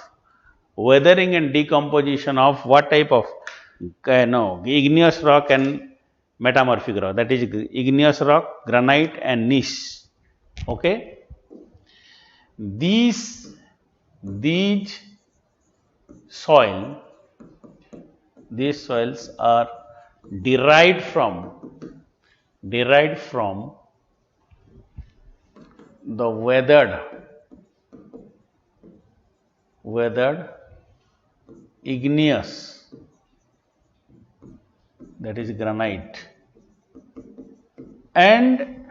what type of igneous rock and metamorphic rock, that is igneous rock, granite and gneiss. Okay, these soils are derived from the weathered igneous, that is granite, and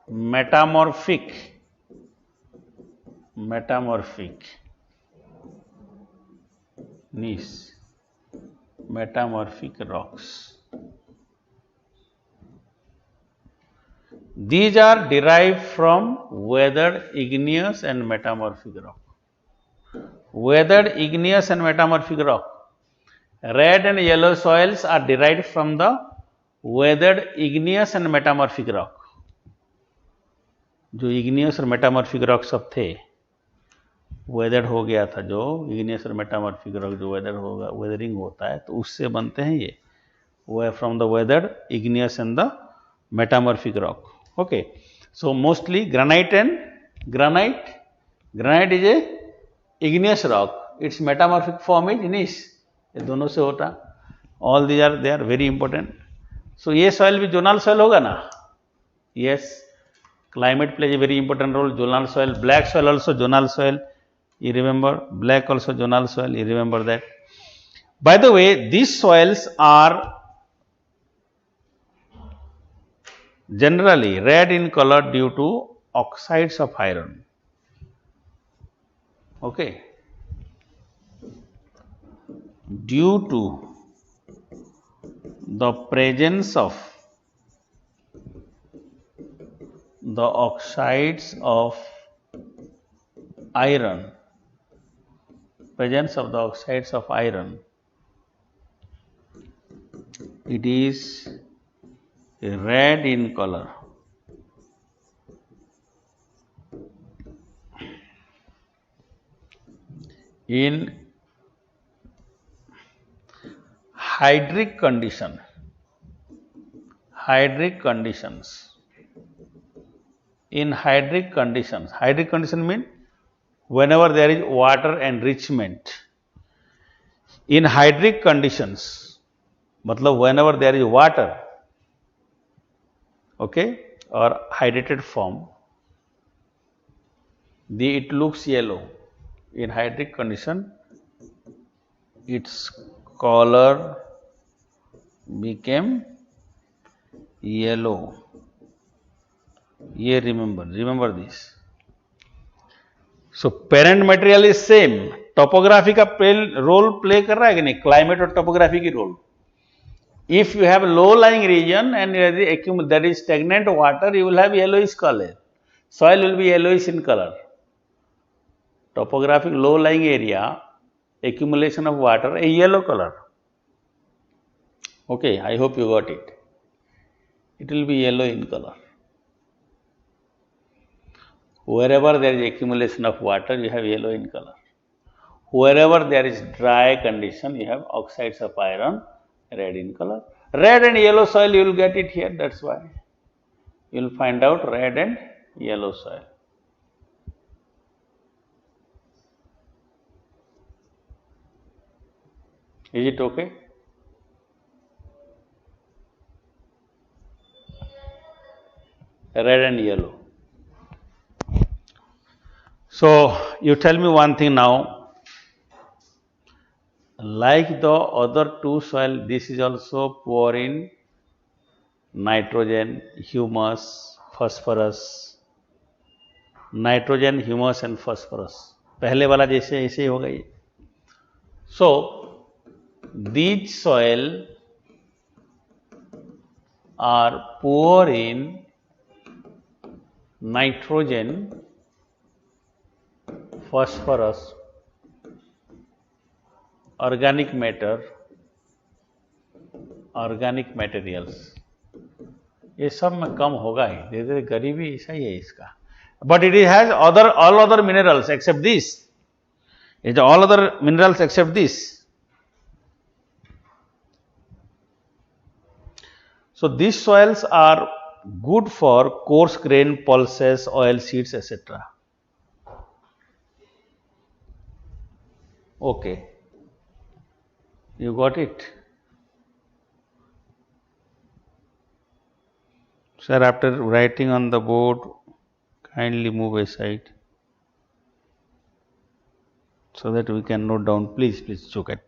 metamorphic gneiss, metamorphic rocks. These are derived from weathered igneous and metamorphic rock. Weathered igneous and metamorphic rock. Red and yellow soils are derived from the weathered igneous and metamorphic rock. जो igneous और metamorphic rock सब थे, weathered हो गया था, जो igneous और metamorphic rock जो weathering होता है, तो उससे बनते हैं ये, वो from the weathered igneous and the metamorphic rock. Okay, so mostly granite is a igneous rock, its metamorphic form is gneiss. ये दोनों से होता, all these are, they are very important. So ये soil भी zonal soil होगा ना? Yes, climate plays a very important role. Zonal soil, black soil also zonal soil, you remember, black also zonal soil, you remember that. By the way, these soils are generally red in color due to oxides of iron. Okay, due to the presence of the oxides of iron, it is red in color. In hydric conditions, hydric condition mean whenever there is water enrichment. In hydric conditions, matlab whenever there is water, okay, or hydrated form, it looks yellow. In hydric condition, its color became yellow. ये remember this. So parent material is same. Topography का role play कर रहा है कि नहीं? Climate और topography की role. If you have low lying region and there is stagnant water, you will have yellowish color. Soil will be yellowish in color. Topographic low lying area, accumulation of water, a yellow color. Okay, I hope you got it. It will be yellow in color. Wherever there is accumulation of water, you have yellow in color. Wherever there is dry condition, you have oxides of iron, red in color. Red and yellow soil, you will get it here, that's why. You will find out red and yellow soil. Is it okay? Red and yellow. So you tell me one thing now, like the other two soil, this is also poor in nitrogen, humus, phosphorus, nitrogen, humus and phosphorus. पहले वाला जैसे ऐसे ही होगा ये. So these soil are poor in nitrogen, phosphorus, organic matter, organic materials, ये सब में कम होगा ही. धीरे धीरे गरीबी ऐसा ही है इसका. But it has other all other minerals except this. It all other minerals except this. So these soils are good for coarse grain, pulses, oil seeds, etc. Okay, you got it. Sir, after writing on the board, kindly move aside so that we can note down. Please look at.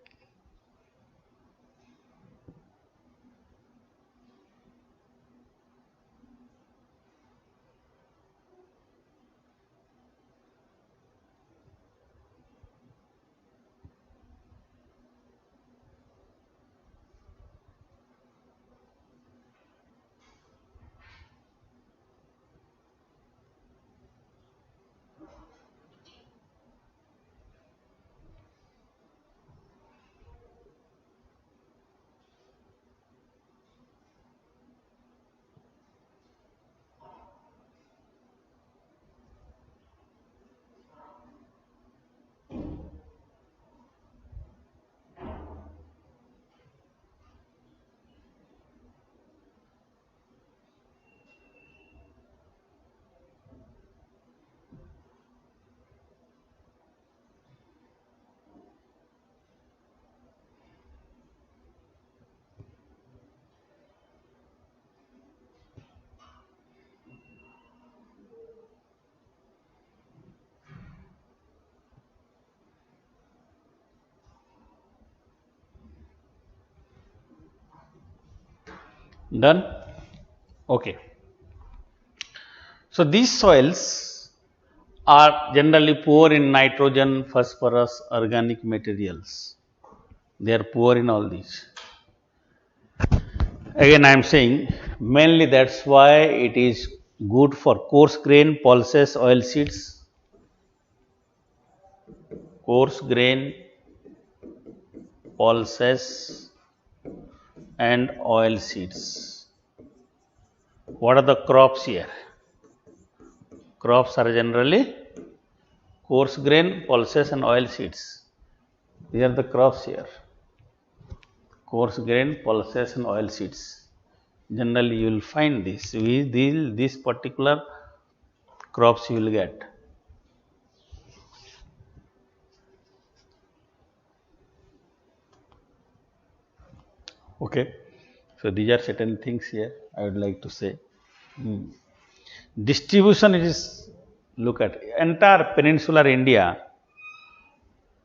Done? Okay. So these soils are generally poor in nitrogen, phosphorus, organic materials. They are poor in all these. Again I am saying mainly that's why it is good for coarse grain, pulses, oil seeds. Coarse grain, pulses and oil seeds. What are the crops here? Crops are generally coarse grain, pulses and oil seeds. These are the crops here. Coarse grain, pulses and oil seeds. Generally you will find this. These particular crops you will get. Okay. So these are certain things here I would like to say. Distribution is, look at entire peninsular India,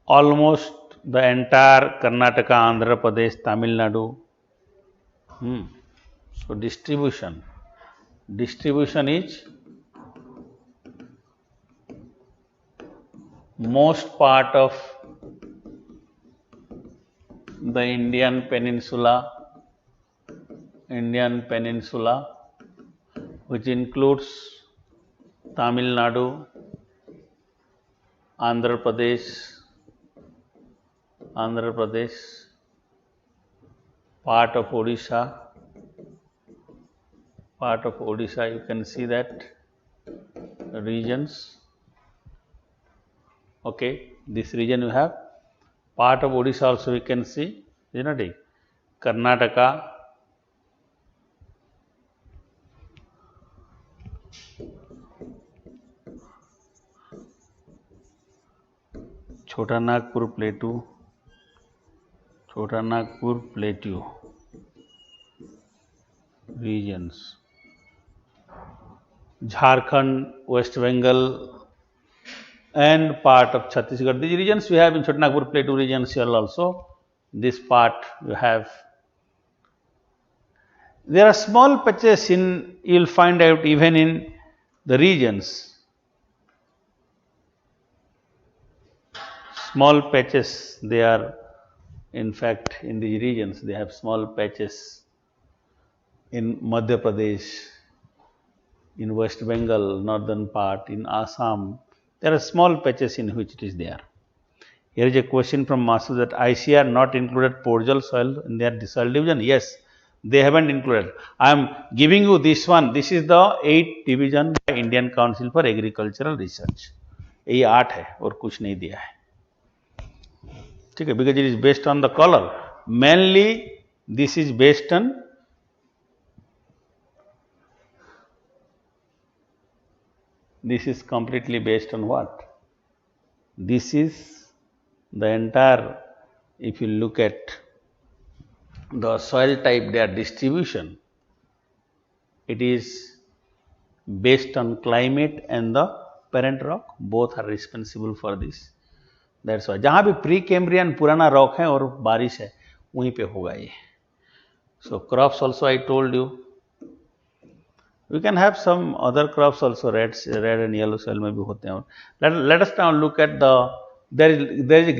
almost the entire Karnataka, Andhra Pradesh, Tamil Nadu. So distribution is most part of the Indian peninsula, which includes Tamil Nadu, Andhra Pradesh, part of Odisha, you can see that regions. Okay, this region you have. Part of Odisha also we can see, is not it? Karnataka, Chota Nagpur Plateau regions, Jharkhand, West Bengal and part of Chhattisgarh. These regions we have in Chota Nagpur Plateau regions here also. This part you have. There are small patches in, you will find out even in the regions. small patches, they are in fact in these regions they have small patches in Madhya Pradesh, in West Bengal, northern part, in Assam, there are small patches in which it is there. Here is a question from Masu that ICR not included Porjal soil in their soil division. Yes, they haven't included. I am giving you this one. This is the 8th division by Indian Council for Agricultural Research. ये 8 है और कुछ नहीं दिया है, ठीक है, because it is based on the color. Mainly this is based on this is completely based on what? This is the entire, if you look at the soil type, their distribution, it is based on climate and the parent rock, both are responsible for this. That's why जहाँ भी pre Cambrian पुराना rock है और बारिश है वहीं पे होगा ये. So crops also I told you, we can have some other crops also, red and yellow soil में भी होते हैं. Let us now look at the, there is a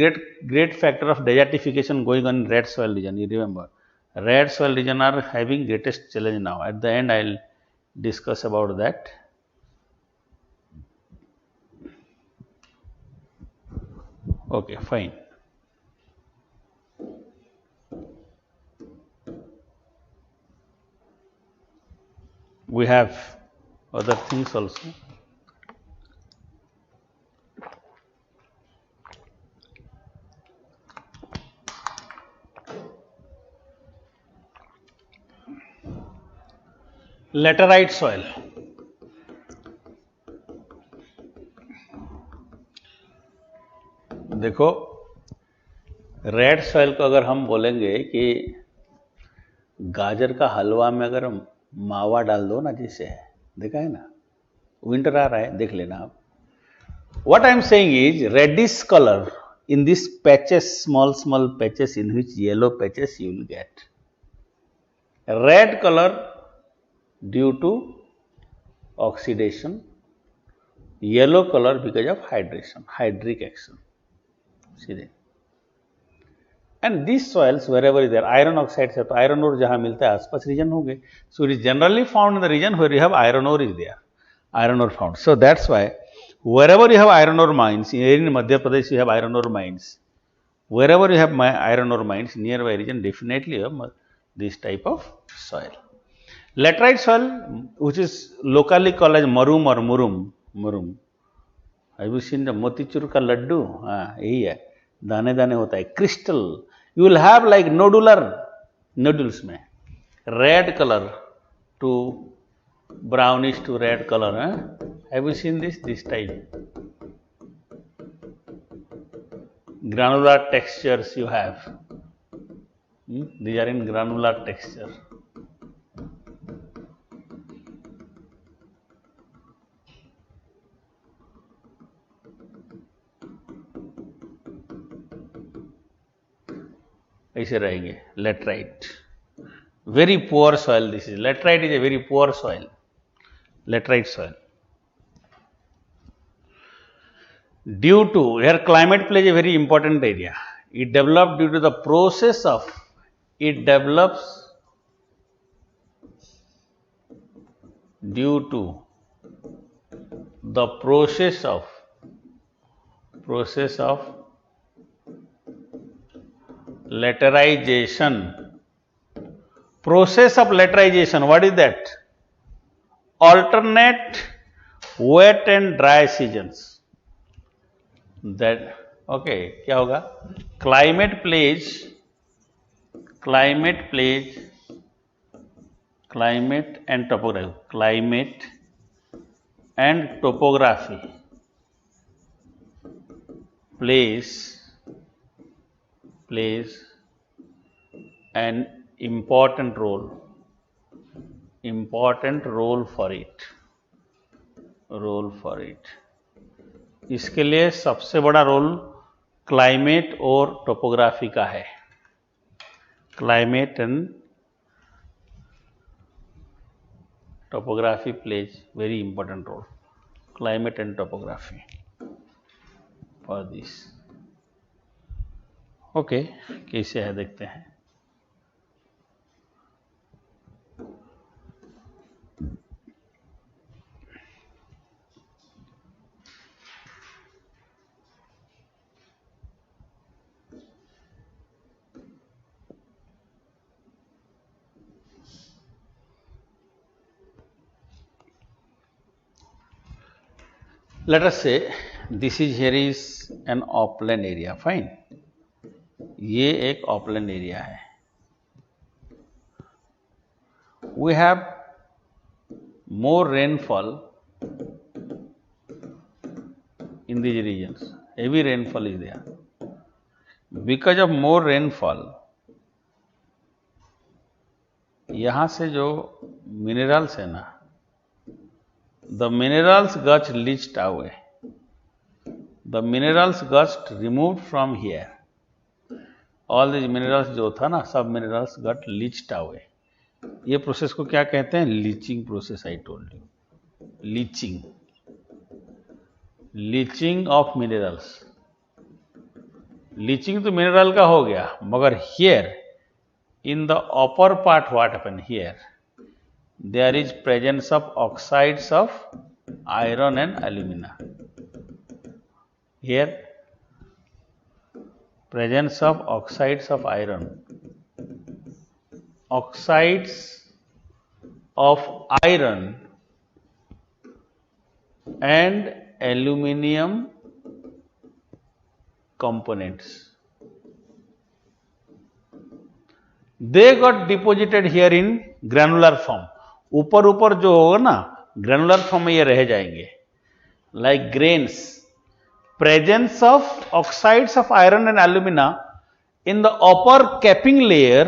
great factor of desertification going on in red soil region. You remember, red soil region are having greatest challenge now. At the end I will discuss about that. Okay, fine. We have other things also. Laterite soil. देखो, red soil को अगर हम बोलेंगे कि गाजर का हलवा में अगर मावा डाल दो ना, जैसे देखा है ना, विंटर आ रहा है, देख लेना आप. What I am saying is reddish colour in these patches, small patches in which yellow patches you will get. Red color due to oxidation, yellow color because of hydration, hydric action. See that? And these soils wherever is there, iron oxides है तो iron ore जहाँ मिलता है आसपास region होंगे. So it is generally found in the region where you have iron ore is there, iron ore found. So that's why wherever you have iron ore mines, in Madhya Pradesh you have iron ore mines, wherever you have iron ore mines, nearby region definitely you have this type of soil. Laterite soil, which is locally called as marum or murum. Have you seen the motichur ka laddu? हाँ, यही है, दाने दाने होता है, crystal. You will have like nodular, nodules में, red color to brownish to red color. Huh? Have you seen this type? Granular textures you have. These are in granular texture. ऐसे रहेंगे. Laterite, very poor soil. This is laterite is a very poor soil. Laterite soil. Due to here climate plays a very important area. It developed due to the process of, it develops due to the process of laterization. Process of laterization, what is that? Alternate wet and dry seasons. That okay, क्या होगा? Climate and topography. Climate and topography plays an important role for it. इसके लिए सबसे बड़ा role climate और topography का है. Climate and topography plays very important role. Climate and topography for this. Okay, कैसे है देखते हैं। Let us say this is here is an upland area, fine. ये एक upland area है. We have more rainfall in these regions. Heavy rainfall is there. Because of more rainfall, यहाँ से जो minerals है ना, the minerals got leached away. The minerals got removed from here. All these minerals जो था ना, सब minerals got leached away. ये प्रोसेस को क्या कहते हैं? Leaching process. I told you, leaching, leaching of minerals. Leaching तो मिनरल का हो गया, मगर here in the upper part what happen here, there is presence of oxides of iron and alumina. Here presence of oxides of iron, oxides of iron and aluminium components. They got deposited here in granular form. ऊपर ऊपर जो होगा ना, granular form में ये रह जाएंगे, like grains. Presence of oxides of iron and alumina in the upper capping layer,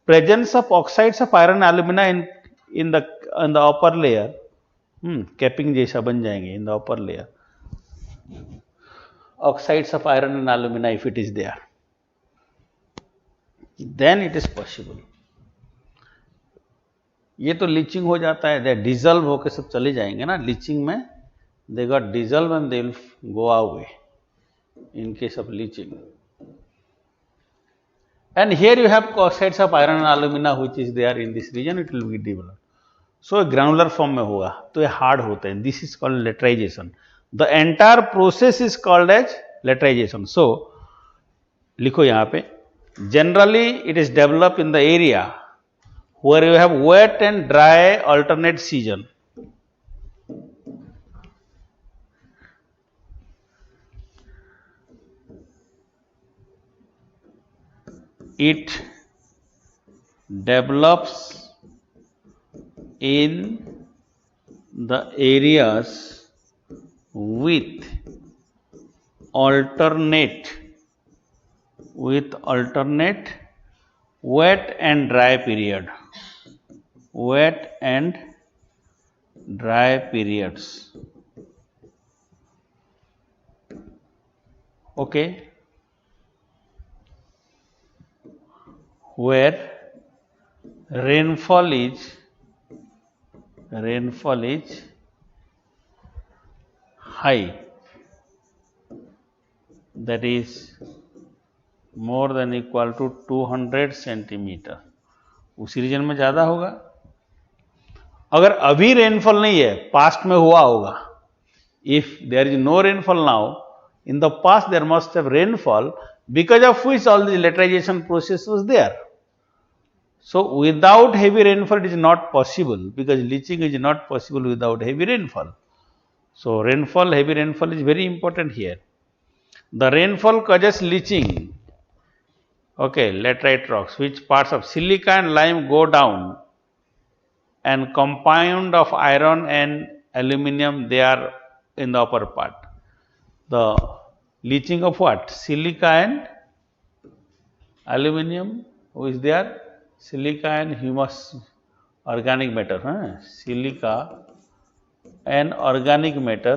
presence of oxides of iron alumina in the upper layer, capping जैसा बन जाएंगे in the upper layer. Oxides of iron and alumina if it is there, then it is possible. ये तो leaching हो जाता है, दे dissolved होकर सब चले जाएंगे ना लीचिंग में. They got dissolve and they will go away in case of leaching. And here you have oxides of iron and alumina which is there in this region, it will be developed. So granular form में होगा तो ये hard होते हैं. This is called laterisation. The entire process is called as laterisation. So लिखो यहां पे, generally it is develop in the area where you have wet and dry alternate season. It develops in the areas with alternate wet and dry period. Wet and dry periods. Okay, where rainfall is high, that is more than equal to 200 centimetre. उसी reason में ज्यादा होगा. अगर अभी rainfall नहीं है, past में हुआ होगा. If there is no rainfall now, in the past there must have rainfall, because of which all the laterization process was there. So without heavy rainfall it is not possible, because leaching is not possible without heavy rainfall. So rainfall, heavy rainfall is very important here. The rainfall causes leaching. Okay, laterite rocks, which parts of silica and lime go down, and compound of iron and aluminium, they are in the upper part. The leaching of what? Silica and aluminium, who is there? Silica and humus, organic matter. Silica and organic matter,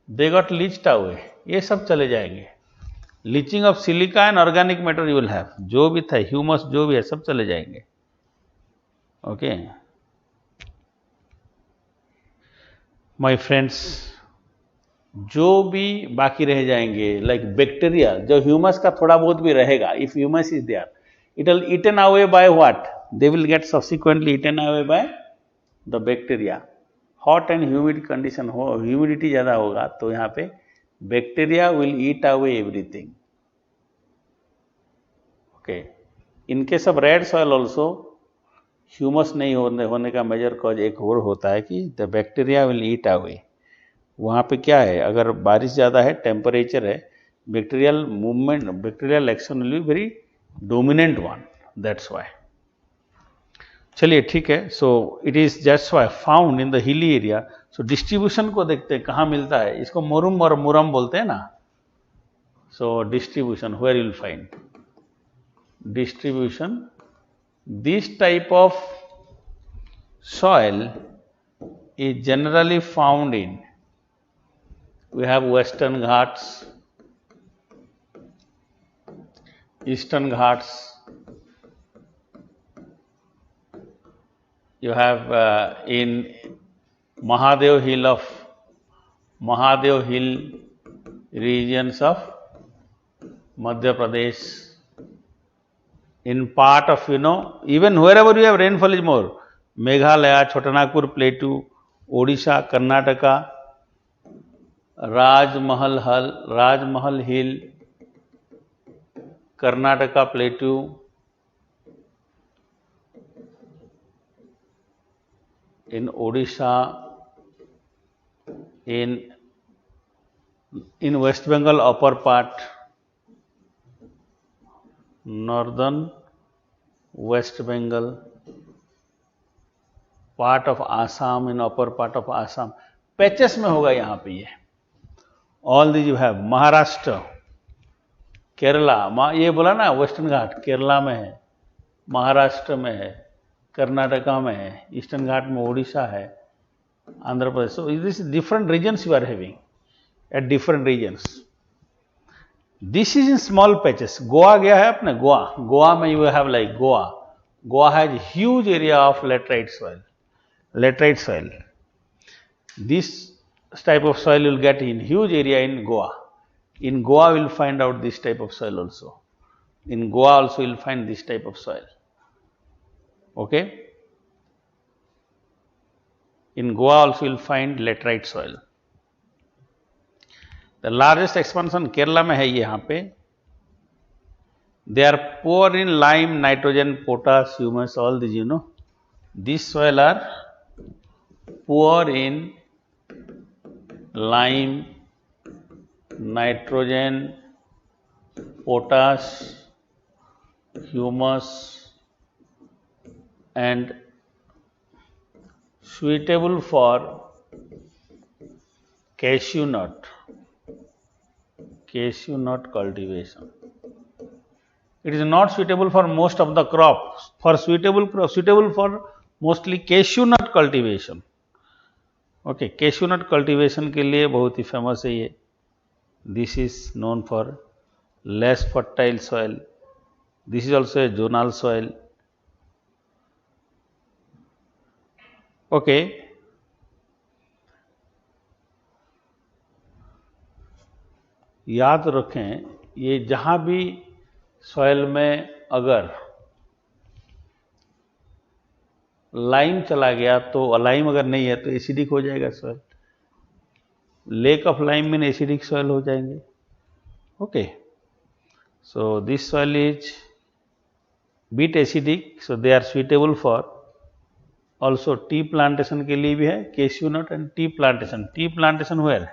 they got leached away. ये सब चले जाएंगे. Leaching of silica and organic matter you will have. जो भी था, humus जो भी है, सब चले जाएंगे. ओके माय फ्रेंड्स, जो भी बाकी रह जाएंगे लाइक बैक्टीरिया, जो ह्यूमस का थोड़ा बहुत भी रहेगा, if humus is there, it will eaten away by what, they will get subsequently eaten away by the bacteria. Hot and humid condition हो, ह्यूमिडिटी ज़्यादा होगा तो यहाँ पे bacteria will eat away everything. Okay, in case of red soil also humus नहीं होने का major cause एक और होता है कि the bacteria will eat away. वहाँ पे क्या है, अगर बारिश ज़्यादा है, टेम्परेचर है, bacterial movement, bacterial action will be very dominant one, that's why. चलिए ठीक है। So it is just why found in the hilly area. So distribution को देखते हैं कहाँ मिलता है, इसको मोरुम और मुरम बोलते हैं ना। So distribution, where will find distribution, this type of soil is generally found in, we have Western Ghats, Eastern Ghats, you have in Mahadev Hill regions of Madhya Pradesh, in part of, even wherever you have rainfall is more, Meghalaya, Chotanagpur Plateau, Odisha, Karnataka, Rajmahal Hill, Karnataka Plateau, in Odisha, in West Bengal upper part, northern West Bengal, part of Assam, in upper part of Assam, patches में होगा यहाँ पे ये। All this you have Maharashtra, Kerala, ये बोला ना western घाट केरला में है, महाराष्ट्र में है, कर्नाटका में है, ईस्टर्न घाट में ओडिशा है, Andhra Pradesh. So this different regions you are having at different regions. This is in small patches. Goa गया है अपने, गोवा में you have like Goa has huge area of laterite soil. This type of soil will get in huge area in Goa. In Goa we will find out this type of soil also. In Goa also we will find this type of soil. Okay. In Goa also we will find laterite soil. The largest expansion Kerala में है यहाँ पे. They are poor in lime, nitrogen, potash, humus, all these These soil are poor in lime, nitrogen, potash, humus, and suitable for cashew nut cultivation. It is not suitable for most of the crops. For suitable for mostly cashew nut cultivation. Okay, cashew nut cultivation के लिए बहुत ही famous है ये। This is known for less fertile soil, this is also a zonal soil. Okay, याद रखें ये जहां भी सॉइल में अगर लाइम चला गया तो, लाइम अगर नहीं है तो एसिडिक हो जाएगा soil. Lack of lime mean acidic soil हो जाएंगे। Okay, so this soil is bit acidic, so they are suitable for also tea plantation के लिए भी है, cashew nut and tea plantation. Tea plantation where?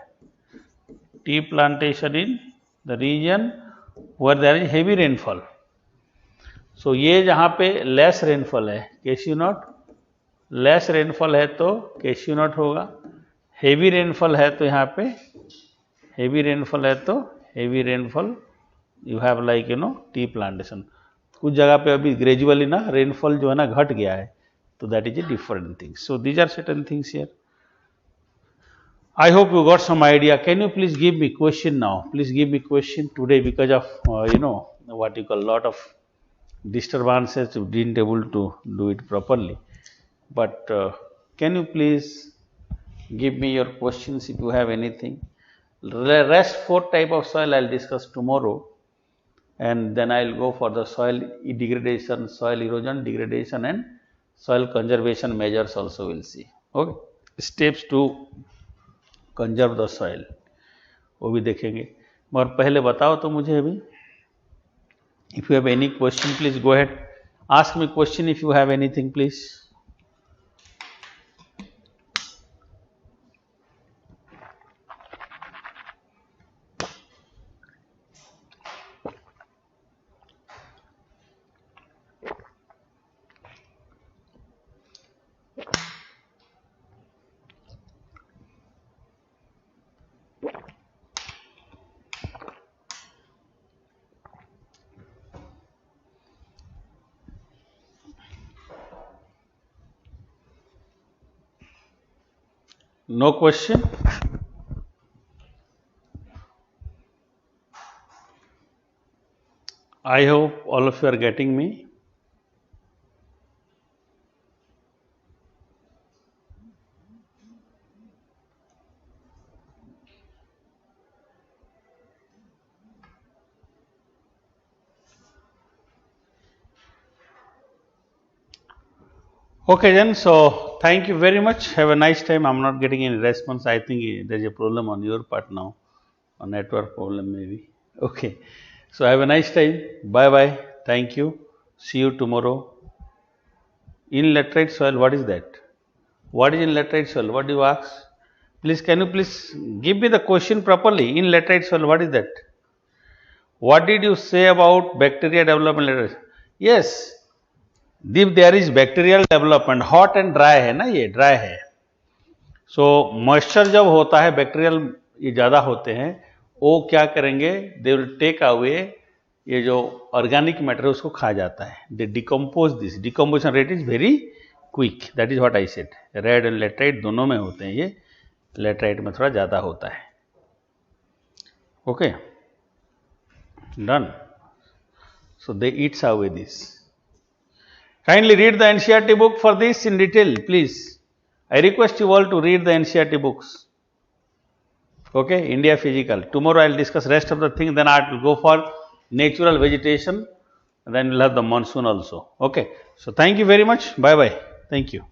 Tea plantation in the region where there is heavy rainfall. So ये जहाँ पे less rainfall है, cashew nut less rainfall है तो कैश्यू नट होगा, हेवी रेनफॉल है तो यहाँ पे heavy rainfall you have like tea plantation. कुछ जगह पे अभी ग्रेजुअली ना रेनफॉल जो है ना घट गया है, तो that is a different thing. So these are certain things here. I hope you got some idea. Can you please give me question now? Please give me question today because of what you call lot of disturbances. You didn't able to do it properly. But can you please give me your questions if you have anything? Rest 4 type of soil I'll discuss tomorrow, and then I'll go for the soil degradation, soil erosion, degradation, and soil conservation measures also we'll see. Okay, steps to conserve the soil वो भी देखेंगे. मगर पहले बताओ तो मुझे अभी, if you have any question please go ahead, ask me question if you have anything please. No question? I hope all of you are getting me. Okay then, so thank you very much. Have a nice time. I'm not getting any response. I think there's a problem on your part now, a network problem maybe. Okay, so have a nice time. Bye bye. Thank you. See you tomorrow. In laterite soil, what is that? What is in laterite soil? What do you ask? Please, can you please give me the question properly? In laterite soil, what is that? What did you say about bacteria development later? Yes, if there is bacterial development, hot and dry है ना, ये dry है. So moisture जब होता है, bacterial ये ज़्यादा होते हैं, वो क्या करेंगे? They will take away ये जो organic matter उसको खा जाता है. They decompose this. Decomposition rate is very quick. That is what I said. Red and laterite दोनों में होते हैं ये. Laterite में थोड़ा ज़्यादा होता है. Okay. Done. So they eats away this. Kindly read the NCERT book for this in detail, please. I request you all to read the NCERT books. Okay, India Physical. Tomorrow I will discuss rest of the thing, then I will go for natural vegetation, and then we will have the monsoon also. Okay, so thank you very much. Bye bye. Thank you.